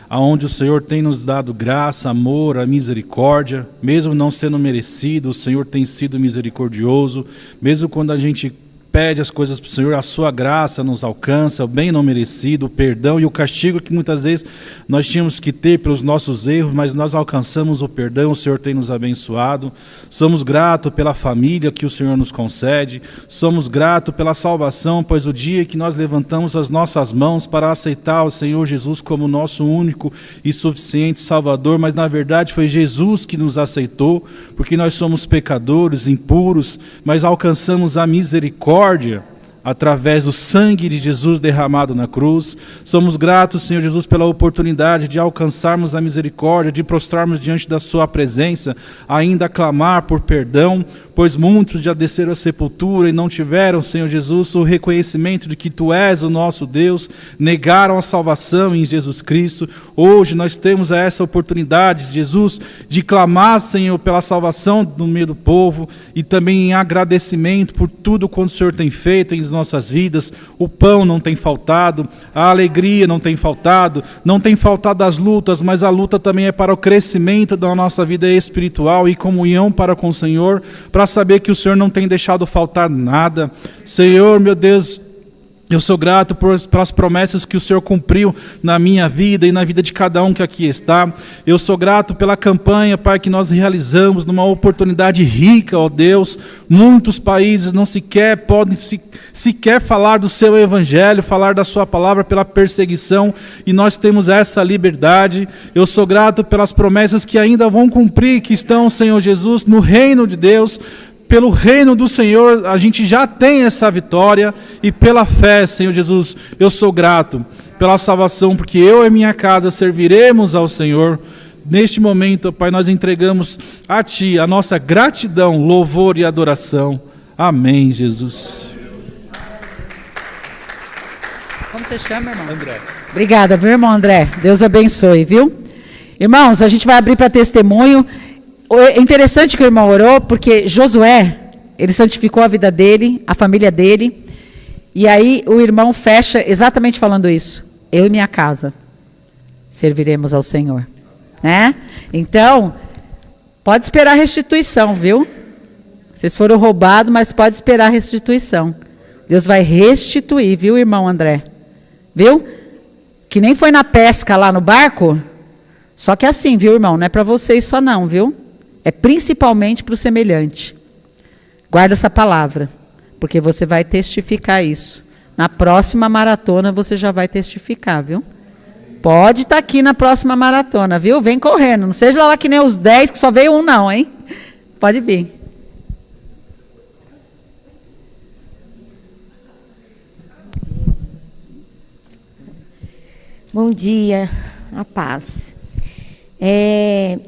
aonde o Senhor tem nos dado graça, amor, a misericórdia, mesmo não sendo merecido, o Senhor tem sido misericordioso, mesmo quando a gente pede as coisas para o Senhor, a sua graça nos alcança, o bem não merecido, o perdão e o castigo que muitas vezes nós tínhamos que ter pelos nossos erros, mas nós alcançamos o perdão, o Senhor tem nos abençoado. Somos gratos pela família que o Senhor nos concede, somos gratos pela salvação, pois o dia que nós levantamos as nossas mãos para aceitar o Senhor Jesus como nosso único e suficiente Salvador, mas na verdade foi Jesus que nos aceitou, porque nós somos pecadores, impuros, mas alcançamos a misericórdia através do sangue de Jesus derramado na cruz. Somos gratos, Senhor Jesus, pela oportunidade de alcançarmos a misericórdia, de prostrarmos diante da sua presença, ainda clamar por perdão, pois muitos já desceram à sepultura e não tiveram, Senhor Jesus, o reconhecimento de que Tu és o nosso Deus, negaram a salvação em Jesus Cristo. Hoje nós temos essa oportunidade, Jesus, de clamar, Senhor, pela salvação no meio do povo e também em agradecimento por tudo quanto o Senhor tem feito em nossas vidas. O pão não tem faltado, a alegria não tem faltado as lutas, mas a luta também é para o crescimento da nossa vida espiritual e comunhão para com o Senhor, para saber que o Senhor não tem deixado faltar nada. Senhor, meu Deus, eu sou grato pelas promessas que o Senhor cumpriu na minha vida e na vida de cada um que aqui está. Eu sou grato pela campanha, Pai, que nós realizamos numa oportunidade rica, ó Deus. Muitos países não podem sequer falar do seu evangelho, falar da sua palavra pela perseguição, e nós temos essa liberdade. Eu sou grato pelas promessas que ainda vão cumprir, que estão, Senhor Jesus, no reino de Deus. Pelo reino do Senhor, a gente já tem essa vitória, e pela fé, Senhor Jesus, eu sou grato pela salvação, porque eu e minha casa serviremos ao Senhor. Neste momento, Pai, nós entregamos a Ti a nossa gratidão, louvor e adoração. Amém, Jesus. Como você chama, irmão? André. Obrigada, viu, irmão André? Deus abençoe, viu? Irmãos, a gente vai abrir para testemunho. É interessante que o irmão orou, porque Josué, ele santificou a vida dele, a família dele, e aí o irmão fecha exatamente falando isso: eu e minha casa serviremos ao Senhor, né? Então, pode esperar restituição, viu? Vocês foram roubados, mas pode esperar restituição. Deus vai restituir, viu, irmão André? Viu? Que nem foi na pesca lá no barco, só que assim, viu, irmão? Não é para vocês só não, viu? É principalmente para o semelhante. Guarda essa palavra, porque você vai testificar isso. Na próxima maratona você já vai testificar, viu? Pode estar aqui na próxima maratona, viu? Vem correndo. Não seja lá que nem os 10, que só veio um não, hein? Pode vir. Bom dia, a paz. É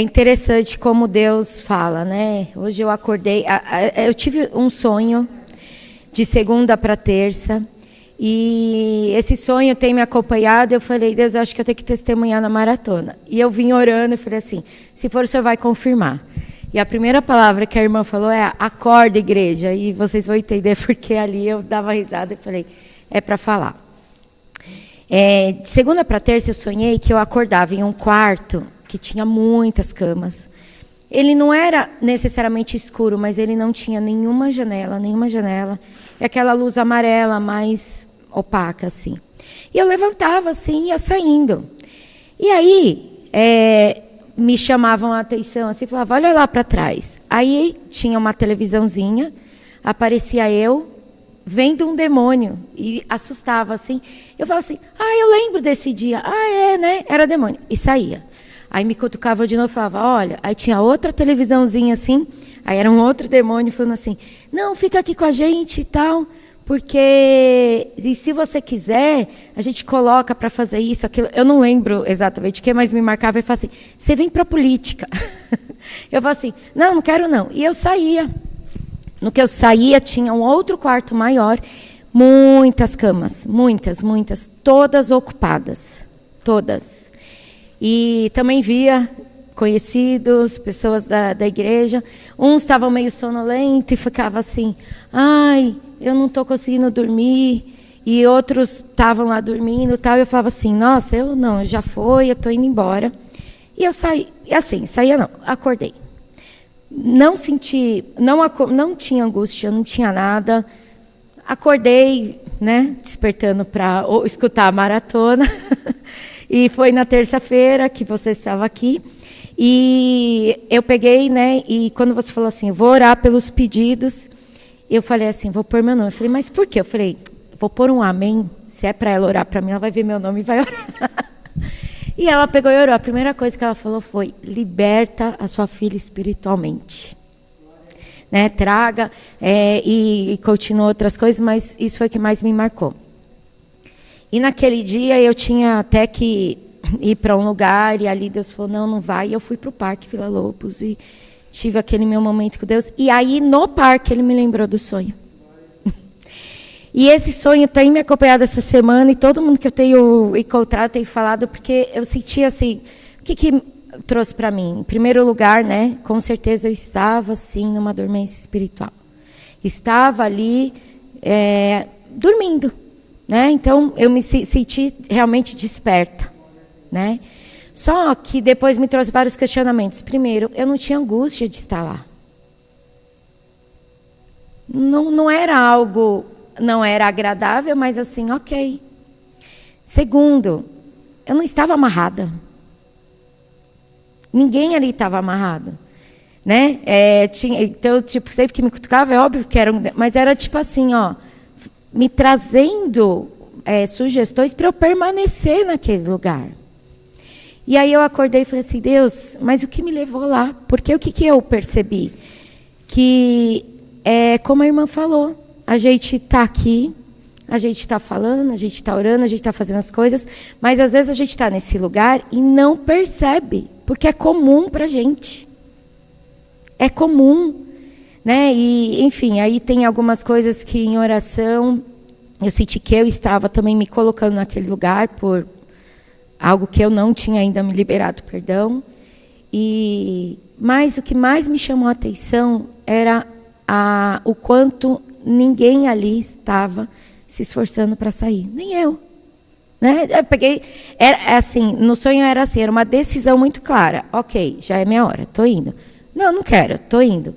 interessante como Deus fala, né? Hoje eu acordei, eu tive um sonho de segunda para terça, e esse sonho tem me acompanhado. Eu falei: Deus, eu acho que eu tenho que testemunhar na maratona. E eu vim orando e falei assim: se for, o Senhor vai confirmar. E a primeira palavra que a irmã falou é: acorda, igreja. E vocês vão entender porque ali eu dava risada e falei: é para falar. De segunda para terça eu sonhei que eu acordava em um quarto que tinha muitas camas. Ele não era necessariamente escuro, mas ele não tinha nenhuma janela. E aquela luz amarela mais opaca, assim. E eu levantava assim, ia saindo. E aí, me chamavam a atenção, assim, falavam: olha lá para trás. Aí tinha uma televisãozinha, aparecia eu vendo um demônio, e assustava, assim. Eu falava assim: eu lembro desse dia. Né? Era demônio. E saía. Aí me cutucava de novo e falava: olha. Aí tinha outra televisãozinha assim, aí era um outro demônio falando assim: não, fica aqui com a gente e tal, porque e se você quiser, a gente coloca para fazer isso, aquilo. Eu não lembro exatamente o que, mas me marcava e falava assim: você vem para a política. Eu falava assim: não quero não. E eu saía. No que eu saía, tinha um outro quarto maior, muitas camas, muitas, todas ocupadas, todas. E também via conhecidos, pessoas da igreja. Uns estavam meio sonolentos e ficavam assim: eu não estou conseguindo dormir. E outros estavam lá dormindo e tal. E eu falava assim: nossa, eu não, já foi, eu estou indo embora. E eu saí, assim, saía não, acordei. Não senti, não tinha angústia, não tinha nada. Acordei, né, despertando para escutar a maratona. E foi na terça-feira que você estava aqui. E eu peguei, né, e quando você falou assim: vou orar pelos pedidos, eu falei assim: vou pôr meu nome. Eu falei: mas por quê? Eu falei: vou pôr um amém. Se é para ela orar para mim, ela vai ver meu nome e vai orar. E ela pegou e orou. A primeira coisa que ela falou foi: liberta a sua filha espiritualmente. né, traga, e continua outras coisas, mas isso foi o que mais me marcou. E naquele dia eu tinha até que ir para um lugar, e ali Deus falou, não vai. E eu fui para o Parque Vila Lobos e tive aquele meu momento com Deus. E aí, no parque, ele me lembrou do sonho. E esse sonho tem me acompanhado essa semana, e todo mundo que eu tenho encontrado tem falado, porque eu senti assim, o que trouxe para mim? Em primeiro lugar, né, com certeza eu estava, assim, numa dormência espiritual. Estava ali, dormindo, né? Então, eu me senti realmente desperta, né? Só que depois me trouxe vários questionamentos. Primeiro, eu não tinha angústia de estar lá. Não era algo, não era agradável, mas assim, ok. Segundo, eu não estava amarrada. Ninguém ali estava amarrado, né? Então, tipo, sempre que me cutucava, é óbvio que era, mas era tipo assim, ó, me trazendo sugestões para eu permanecer naquele lugar. E aí eu acordei e falei assim, Deus, mas o que me levou lá? Porque o que eu percebi? Que, como a irmã falou, a gente está aqui, a gente está falando, a gente está orando, a gente está fazendo as coisas, mas às vezes a gente está nesse lugar e não percebe, porque é comum para a gente. É comum, né? E, enfim, aí tem algumas coisas que em oração eu senti que eu estava também me colocando naquele lugar por algo que eu não tinha ainda me liberado, perdão. Mas o que mais me chamou a atenção era o quanto ninguém ali estava se esforçando para sair, nem eu. Né? Eu peguei, assim, no sonho era assim, era uma decisão muito clara. Ok, já é minha hora, estou indo. Não quero, estou indo.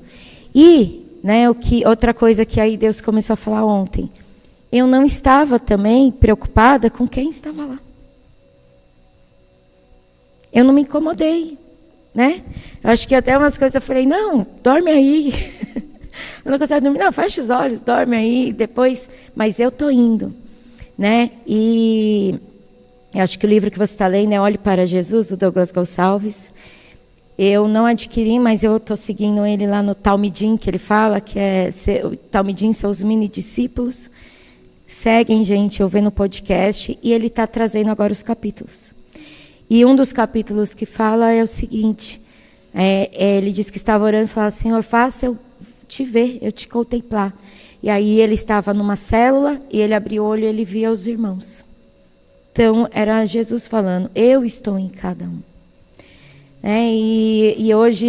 E, né, outra coisa que aí Deus começou a falar ontem, eu não estava também preocupada com quem estava lá. Eu não me incomodei, né? Eu acho que até umas coisas eu falei, não, dorme aí. Eu não consegue dormir, não, fecha os olhos, dorme aí, depois, mas eu estou indo, né? E eu acho que o livro que você está lendo é Olhe para Jesus, do Douglas Gonçalves. Eu não adquiri, mas eu estou seguindo ele lá no Talmidim, que ele fala, que o Talmidim são os mini discípulos. Seguem, gente, eu vejo no podcast, e ele está trazendo agora os capítulos. E um dos capítulos que fala é o seguinte, ele diz que estava orando e falava, Senhor, faça eu te ver, eu te contemplar. E aí ele estava numa célula, e ele abriu o olho e ele via os irmãos. Então, era Jesus falando, eu estou em cada um. E hoje,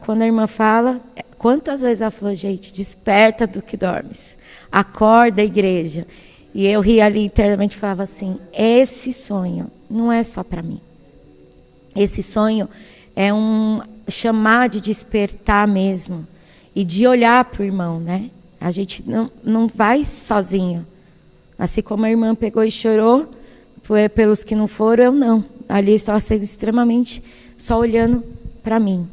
quando a irmã fala, quantas vezes ela falou, gente, desperta do que dormes. Acorda, igreja. E eu ria ali internamente e falava assim, esse sonho não é só para mim. Esse sonho é um chamar de despertar mesmo. E de olhar para o irmão, né? A gente não vai sozinho. Assim como a irmã pegou e chorou, foi pelos que não foram, eu não. Ali eu estava sendo extremamente só olhando para mim.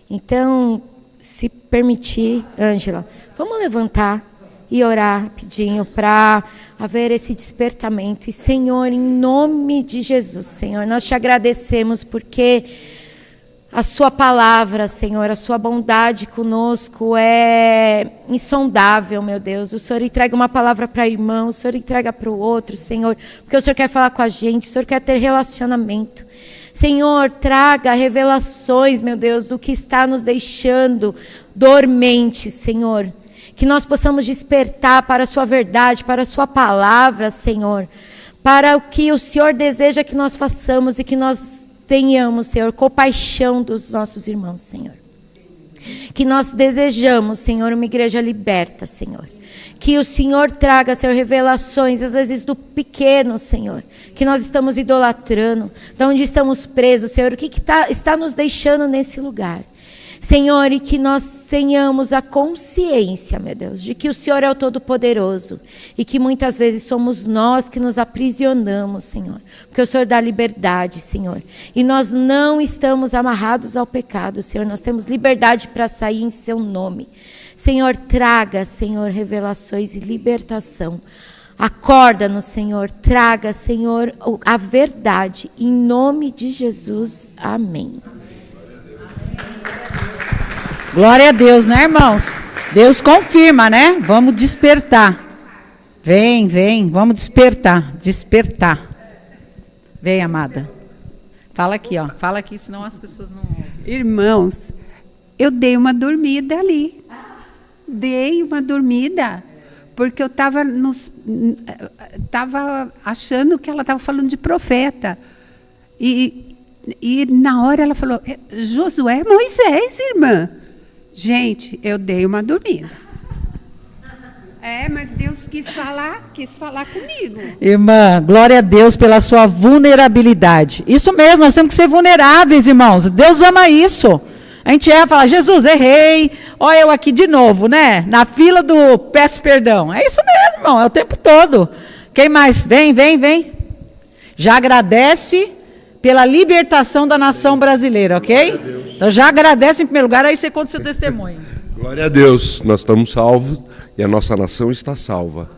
Então, se permitir, Ângela, vamos levantar e orar rapidinho para haver esse despertamento. E, Senhor, em nome de Jesus, Senhor, nós te agradecemos porque a sua palavra, Senhor, a sua bondade conosco é insondável, meu Deus. O Senhor entrega uma palavra para irmão, o Senhor entrega para o outro, Senhor, porque o Senhor quer falar com a gente, o Senhor quer ter relacionamento. Senhor, traga revelações, meu Deus, do que está nos deixando dormente, Senhor. Que nós possamos despertar para a sua verdade, para a sua palavra, Senhor. Para o que o Senhor deseja que nós façamos e que nós tenhamos, Senhor, compaixão dos nossos irmãos, Senhor. Que nós desejamos, Senhor, uma igreja liberta, Senhor. Que o Senhor traga, Senhor, revelações, às vezes do pequeno, Senhor, que nós estamos idolatrando, de onde estamos presos, Senhor, o que está nos deixando nesse lugar. Senhor, e que nós tenhamos a consciência, meu Deus, de que o Senhor é o Todo-Poderoso e que muitas vezes somos nós que nos aprisionamos, Senhor, porque o Senhor dá liberdade, Senhor, e nós não estamos amarrados ao pecado, Senhor, nós temos liberdade para sair em seu nome. Senhor, traga, Senhor, revelações e libertação. Acorda-nos, Senhor, traga, Senhor, a verdade, em nome de Jesus, amém. Glória a Deus, né, irmãos? Deus confirma, né? Vamos despertar. Vem, vamos despertar. Despertar. Vem, amada. Fala aqui, ó. Fala aqui, senão as pessoas não ouvem. Irmãos, eu dei uma dormida ali. Dei uma dormida. Porque eu estava achando que ela estava falando de profeta. E na hora ela falou, Josué é Moisés, irmã. Gente, eu dei uma dormida. Mas Deus quis falar comigo. Irmã, glória a Deus pela sua vulnerabilidade. Isso mesmo, nós temos que ser vulneráveis, irmãos. Deus ama isso. A gente erra e fala, Jesus, errei. Olha eu aqui de novo, né? Na fila do peço perdão. É isso mesmo, irmão, é o tempo todo. Quem mais? Vem. Já agradece pela libertação da nação brasileira, ok? Então já agradece em primeiro lugar, aí você conta o seu testemunho. Glória a Deus, nós estamos salvos e a nossa nação está salva.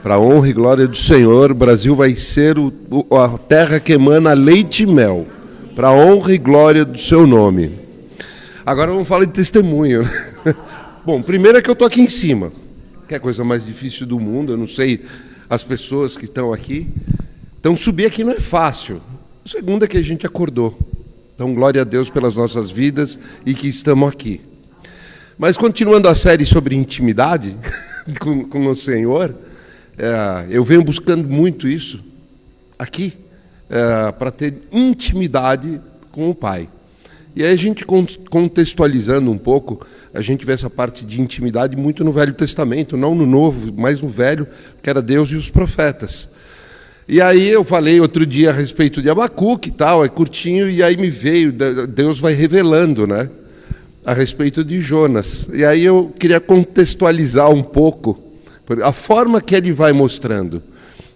Para a honra e glória do Senhor, o Brasil vai ser a terra que emana leite e mel. Para a honra e glória do seu nome. Agora vamos falar de testemunho. Bom, primeiro é que eu estou aqui em cima, que é a coisa mais difícil do mundo, eu não sei as pessoas que estão aqui. Então subir aqui não é fácil. O segundo é que a gente acordou. Então glória a Deus pelas nossas vidas e que estamos aqui. Mas continuando a série sobre intimidade com o Senhor, eu venho buscando muito isso aqui, para ter intimidade com o Pai. E aí a gente contextualizando um pouco, a gente vê essa parte de intimidade muito no Velho Testamento, não no Novo, mas no Velho, que era Deus e os profetas. E aí eu falei outro dia a respeito de Abacuque e tal, é curtinho, e aí me veio, Deus vai revelando, né? A respeito de Jonas. E aí eu queria contextualizar um pouco a forma que ele vai mostrando.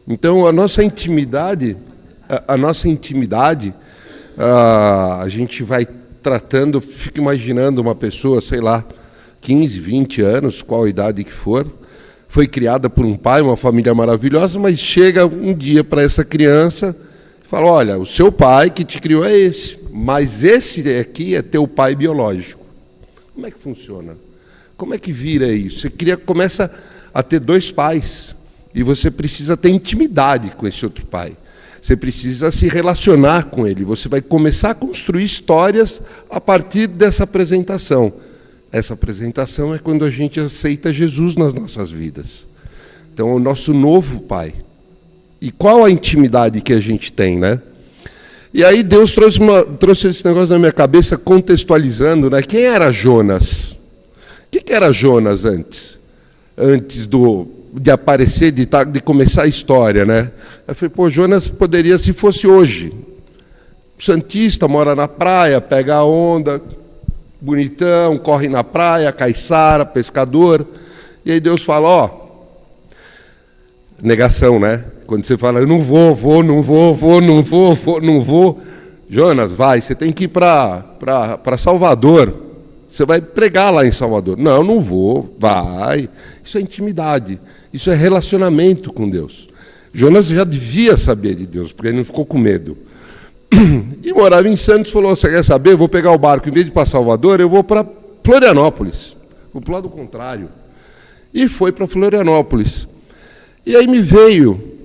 Então, a nossa intimidade, a gente vai tratando, fico imaginando uma pessoa, sei lá, 15, 20 anos, qual a idade que for, foi criada por um pai, uma família maravilhosa, mas chega um dia para essa criança e fala, olha, o seu pai que te criou é esse, mas esse aqui é teu pai biológico. Como é que funciona? Como é que vira isso? Você começa a ter dois pais e você precisa ter intimidade com esse outro pai. Você precisa se relacionar com ele. Você vai começar a construir histórias a partir dessa apresentação. Essa apresentação é quando a gente aceita Jesus nas nossas vidas. Então, é o nosso novo pai. E qual a intimidade que a gente tem, né? E aí Deus trouxe esse negócio na minha cabeça, contextualizando, né? Quem era Jonas? O que era Jonas antes? Antes de aparecer, de começar a história, né? Eu falei, Jonas poderia, se fosse hoje, santista, mora na praia, pega a onda, bonitão, corre na praia, caiçara, pescador. E aí Deus fala, negação, né? Quando você fala, eu não vou. Jonas, vai, você tem que ir para Salvador. Você vai pregar lá em Salvador. Não vou, vai. Isso é intimidade, isso é relacionamento com Deus. Jonas já devia saber de Deus, porque ele não ficou com medo. E morava em Santos, falou, você quer saber? Eu vou pegar o barco, em vez de ir para Salvador, eu vou para Florianópolis. Vou para o lado contrário. E foi para Florianópolis. E aí me veio,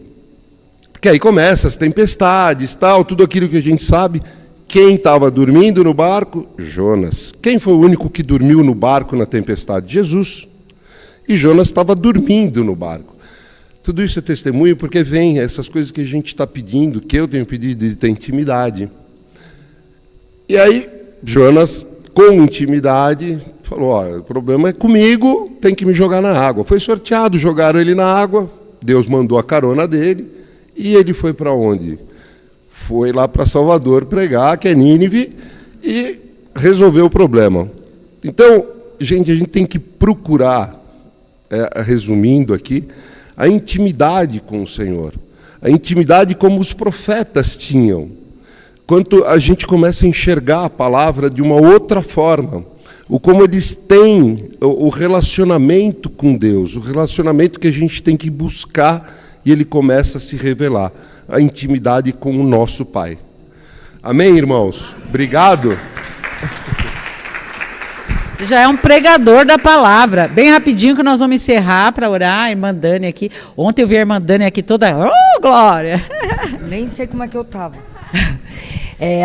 que aí começa as tempestades, tal, tudo aquilo que a gente sabe. Quem estava dormindo no barco? Jonas. Quem foi o único que dormiu no barco na tempestade? Jesus. E Jonas estava dormindo no barco. Tudo isso é testemunho porque vem essas coisas que a gente está pedindo, que eu tenho pedido de ter intimidade. E aí, Jonas, com intimidade, falou, o problema é comigo, tem que me jogar na água. Foi sorteado, jogaram ele na água, Deus mandou a carona dele, e ele foi para onde? Foi lá para Salvador pregar, que é Nínive, e resolveu o problema. Então, gente, a gente tem que procurar, resumindo aqui, a intimidade com o Senhor. A intimidade como os profetas tinham. Quando a gente começa a enxergar a palavra de uma outra forma, o como eles têm o relacionamento com Deus, o relacionamento que a gente tem que buscar, e ele começa a se revelar, a intimidade com o nosso Pai. Amém, irmãos? Obrigado. Já é um pregador da palavra. Bem rapidinho que nós vamos encerrar para orar. A irmã Dani aqui. Ontem eu vi a irmã Dani aqui toda... Oh, glória! Nem sei como é que eu estava.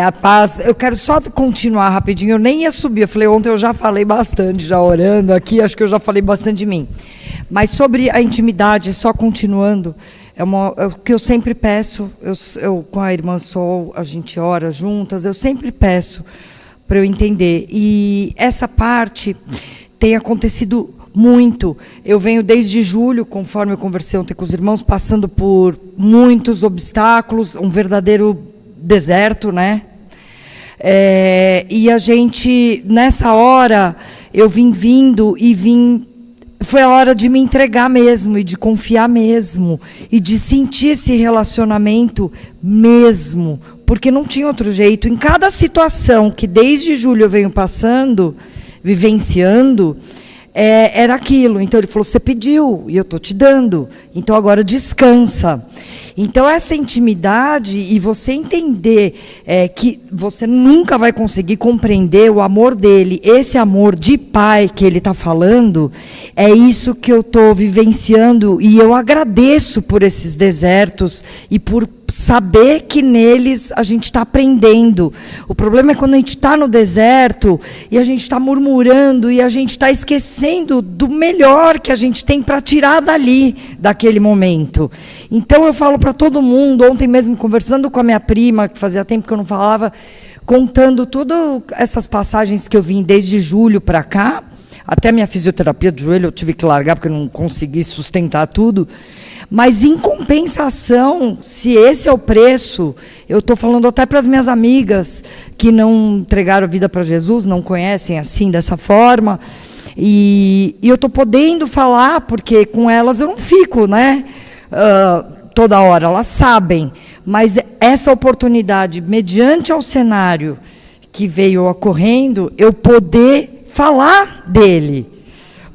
A paz, eu quero só continuar rapidinho, eu nem ia subir, eu falei, ontem eu já falei bastante, já orando aqui, acho que eu já falei bastante de mim. Mas sobre a intimidade, só continuando, é o que eu sempre peço, eu com a irmã Sol, a gente ora juntas, eu sempre peço para eu entender. E essa parte tem acontecido muito. Eu venho desde julho, conforme eu conversei ontem com os irmãos, passando por muitos obstáculos, um verdadeiro deserto, né? E a gente, nessa hora, eu vindo e vim. Foi a hora de me entregar mesmo, e de confiar mesmo, e de sentir esse relacionamento mesmo, porque não tinha outro jeito. Em cada situação que desde julho eu venho passando, vivenciando, era aquilo. Então ele falou, você pediu, e eu estou te dando, então agora descansa. Então essa intimidade, e você entender que você nunca vai conseguir compreender o amor dele, esse amor de pai que ele está falando, é isso que eu estou vivenciando, e eu agradeço por esses desertos, e por saber que neles a gente está aprendendo. O problema é quando a gente está no deserto, e a gente está murmurando, e a gente está esquecendo do melhor que a gente tem para tirar dali, daquele momento. Então eu falo para todo mundo, ontem mesmo conversando com a minha prima, que fazia tempo que eu não falava, contando todas essas passagens que eu vim desde julho para cá, até minha fisioterapia do joelho eu tive que largar, porque eu não consegui sustentar tudo. Mas, em compensação, se esse é o preço, eu estou falando até para as minhas amigas que não entregaram a vida para Jesus, não conhecem assim, dessa forma, e eu estou podendo falar, porque com elas eu não fico, né? Toda hora, elas sabem, mas essa oportunidade, mediante ao cenário que veio ocorrendo, eu poder falar dele,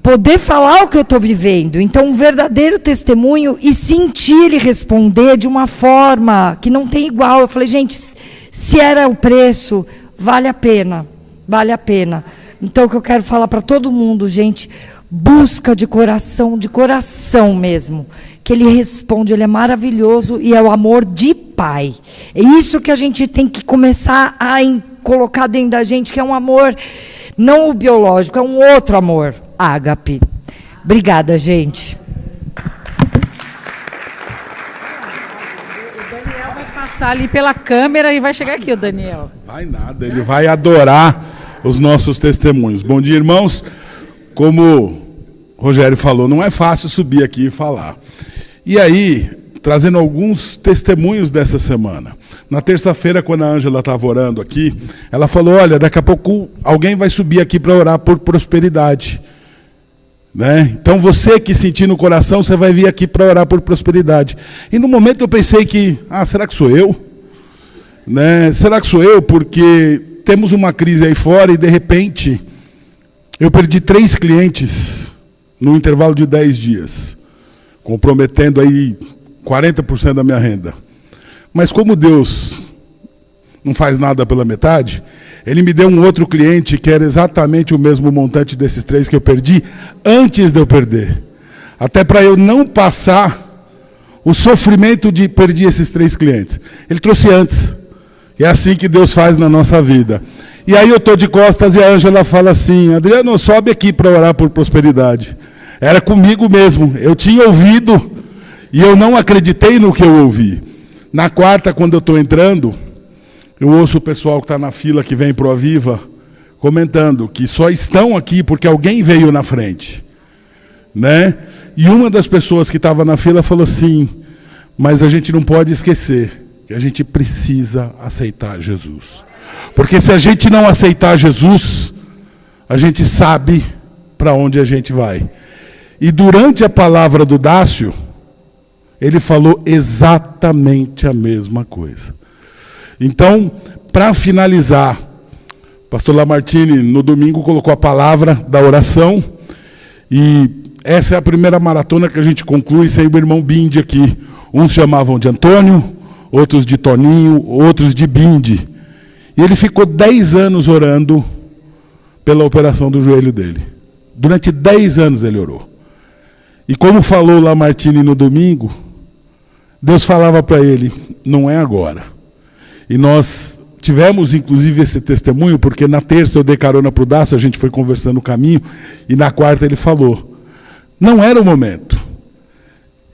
poder falar o que eu estou vivendo. Então, um verdadeiro testemunho, e sentir ele responder de uma forma que não tem igual. Eu falei, gente, se era o preço, vale a pena, vale a pena. Então, o que eu quero falar para todo mundo, gente, busca de coração mesmo, que ele responde, ele é maravilhoso, e é o amor de pai. É isso que a gente tem que começar a colocar dentro da gente, que é um amor, não o biológico, é um outro amor, ágape. Obrigada, gente. O Daniel vai passar ali pela câmera e vai chegar aqui, o Daniel. Vai nada, ele vai adorar os nossos testemunhos. Bom dia, irmãos. Como o Rogério falou, não é fácil subir aqui e falar. E aí, trazendo alguns testemunhos dessa semana. Na terça-feira, quando a Ângela estava orando aqui, ela falou, olha, daqui a pouco alguém vai subir aqui para orar por prosperidade. Né? Então, você que sentir no coração, você vai vir aqui para orar por prosperidade. E no momento eu pensei que, será que sou eu? Né? Será que sou eu? Porque temos uma crise aí fora e, de repente, eu perdi 3 clientes no intervalo de 10 dias, comprometendo aí 40% da minha renda. Mas como Deus não faz nada pela metade, ele me deu um outro cliente que era exatamente o mesmo montante desses 3 que eu perdi antes de eu perder. Até para eu não passar o sofrimento de perder esses 3 clientes. Ele trouxe antes. É assim que Deus faz na nossa vida. E aí eu estou de costas e a Ângela fala assim, Adriano, sobe aqui para orar por prosperidade. Era comigo mesmo. Eu tinha ouvido e eu não acreditei no que eu ouvi. Na quarta, quando eu estou entrando, eu ouço o pessoal que está na fila, que vem para o Aviva, comentando que só estão aqui porque alguém veio na frente. Né? E uma das pessoas que estava na fila falou assim, mas a gente não pode esquecer que a gente precisa aceitar Jesus. Porque se a gente não aceitar Jesus, a gente sabe para onde a gente vai. E durante a palavra do Dácio, ele falou exatamente a mesma coisa. Então, para finalizar, o pastor Lamartine, no domingo, colocou a palavra da oração, e essa é a primeira maratona que a gente conclui sem o irmão Bindi aqui. Uns chamavam de Antônio, outros de Toninho, outros de Bindi. E ele ficou 10 anos orando pela operação do joelho dele. Durante 10 anos ele orou. E como falou lá Martini no domingo, Deus falava para ele, não é agora. E nós tivemos, inclusive, esse testemunho, porque na terça eu dei carona para o Dácio, a gente foi conversando no caminho, e na quarta ele falou, não era o momento.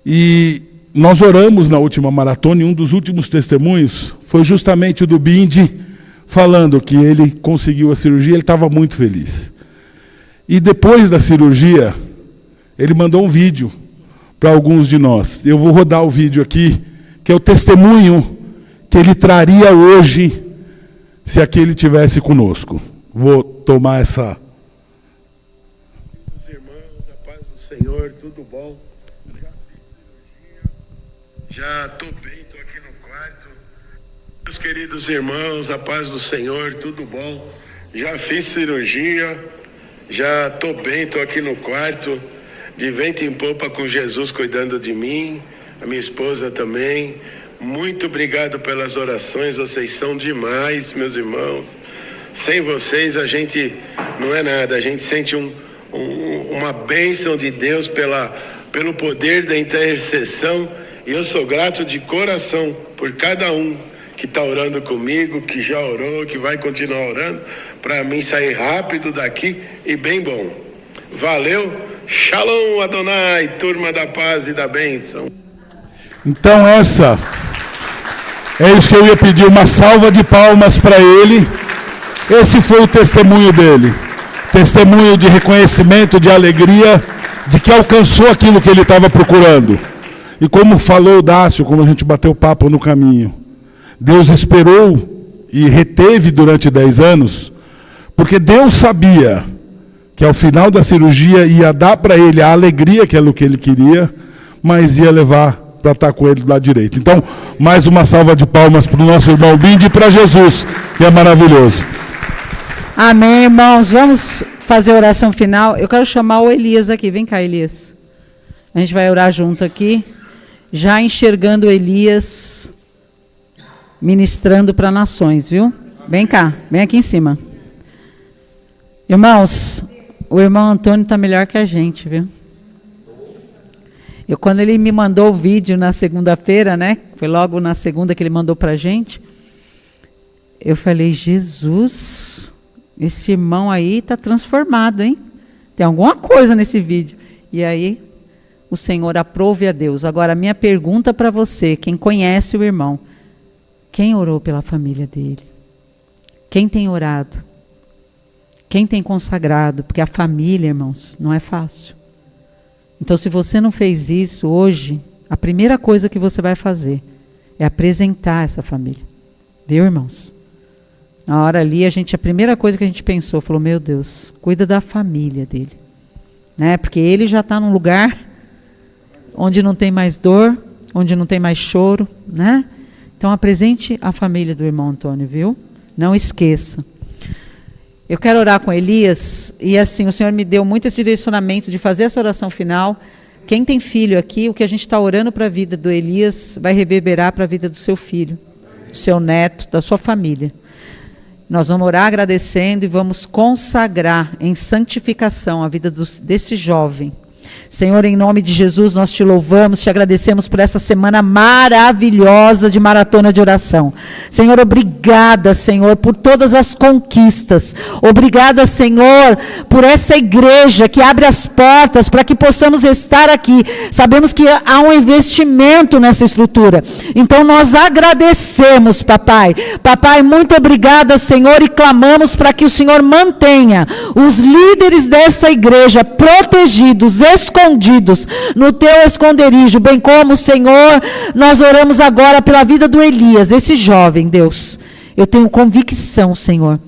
E nós oramos na última maratona, e um dos últimos testemunhos foi justamente o do Bindi, falando que ele conseguiu a cirurgia, ele estava muito feliz. E depois da cirurgia, ele mandou um vídeo para alguns de nós. Eu vou rodar o vídeo aqui, que é o testemunho que ele traria hoje, se aqui ele estivesse conosco. Vou tomar essa... Meus irmãos, a paz do Senhor, tudo bom? Já fiz cirurgia, já estou bem, estou aqui no quarto. Meus queridos irmãos, a paz do Senhor, tudo bom? Já fiz cirurgia, já estou bem, estou aqui no quarto, de vento em popa com Jesus cuidando de mim, a minha esposa também. Muito obrigado pelas orações, vocês são demais, meus irmãos. Sem vocês a gente não é nada, a gente sente uma bênção de Deus pelo poder da intercessão, e eu sou grato de coração por cada um que está orando comigo, que já orou, que vai continuar orando, para mim sair rápido daqui e bem bom. Valeu, Shalom Adonai, turma da paz e da bênção. Então é isso que eu ia pedir, uma salva de palmas para ele. Esse foi o testemunho dele. Testemunho de reconhecimento, de alegria, de que alcançou aquilo que ele estava procurando. E como falou o Dácio, como a gente bateu papo no caminho, Deus esperou e reteve durante 10 anos, porque Deus sabia que ao final da cirurgia ia dar para ele a alegria, que era o que ele queria, mas ia levar para estar com ele do lado direito. Então, mais uma salva de palmas para o nosso irmão Bindi e para Jesus, que é maravilhoso. Amém, irmãos. Vamos fazer a oração final. Eu quero chamar o Elias aqui. Vem cá, Elias. A gente vai orar junto aqui, já enxergando o Elias ministrando para nações, viu? Vem cá, vem aqui em cima. Irmãos, o irmão Antônio está melhor que a gente, viu? Quando ele me mandou o vídeo na segunda-feira, né? Foi logo na segunda que ele mandou para a gente. Eu falei, Jesus, esse irmão aí está transformado, hein? Tem alguma coisa nesse vídeo. E aí, o Senhor aprove a Deus. Agora, a minha pergunta para você, quem conhece o irmão, quem orou pela família dele? Quem tem orado? Quem tem consagrado? Porque a família, irmãos, não é fácil. Então, se você não fez isso hoje, a primeira coisa que você vai fazer é apresentar essa família. Viu, irmãos? Na hora ali, a primeira coisa que a gente pensou, falou, meu Deus, cuida da família dele. Né? Porque ele já está num lugar onde não tem mais dor, onde não tem mais choro, né? Então, apresente a família do irmão Antônio, viu? Não esqueça. Eu quero orar com Elias, e assim, o Senhor me deu muito esse direcionamento de fazer essa oração final. Quem tem filho aqui, o que a gente está orando para a vida do Elias, vai reverberar para a vida do seu filho, do seu neto, da sua família. Nós vamos orar agradecendo e vamos consagrar em santificação a vida desse jovem. Senhor, em nome de Jesus, nós te louvamos, te agradecemos por essa semana maravilhosa de maratona de oração. Senhor, obrigada, Senhor, por todas as conquistas. Obrigada, Senhor, por essa igreja que abre as portas para que possamos estar aqui. Sabemos que há um investimento nessa estrutura. Então, nós agradecemos, papai. Papai, muito obrigada, Senhor, e clamamos para que o Senhor mantenha os líderes dessa igreja protegidos, escondidos no teu esconderijo, bem como, Senhor, nós oramos agora pela vida do Elias, esse jovem, Deus. Eu tenho convicção, Senhor,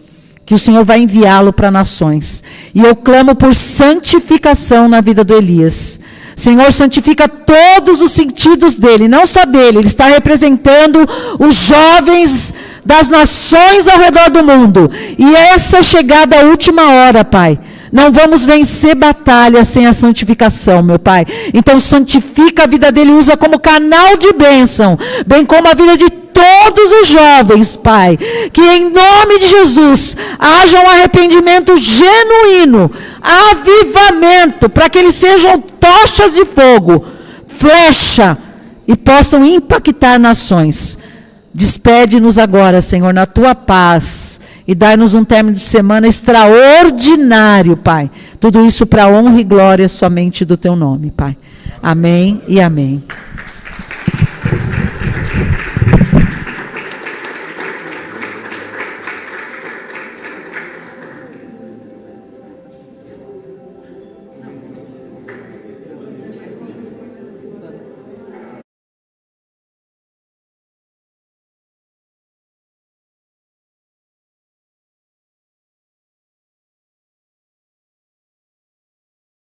que o Senhor vai enviá-lo para nações. E eu clamo por santificação na vida do Elias. Senhor, santifica todos os sentidos dele, não só dele, ele está representando os jovens das nações ao redor do mundo. E essa chegada à última hora, Pai, não vamos vencer batalha sem a santificação, meu Pai. Então santifica a vida dele, usa como canal de bênção, bem como a vida de todos os jovens, Pai, que em nome de Jesus haja um arrependimento genuíno, avivamento, para que eles sejam tochas de fogo, flecha, e possam impactar nações. Despede-nos agora, Senhor, na tua paz, e dai-nos um término de semana extraordinário, Pai. Tudo isso para a honra e glória somente do teu nome, Pai. Amém e amém.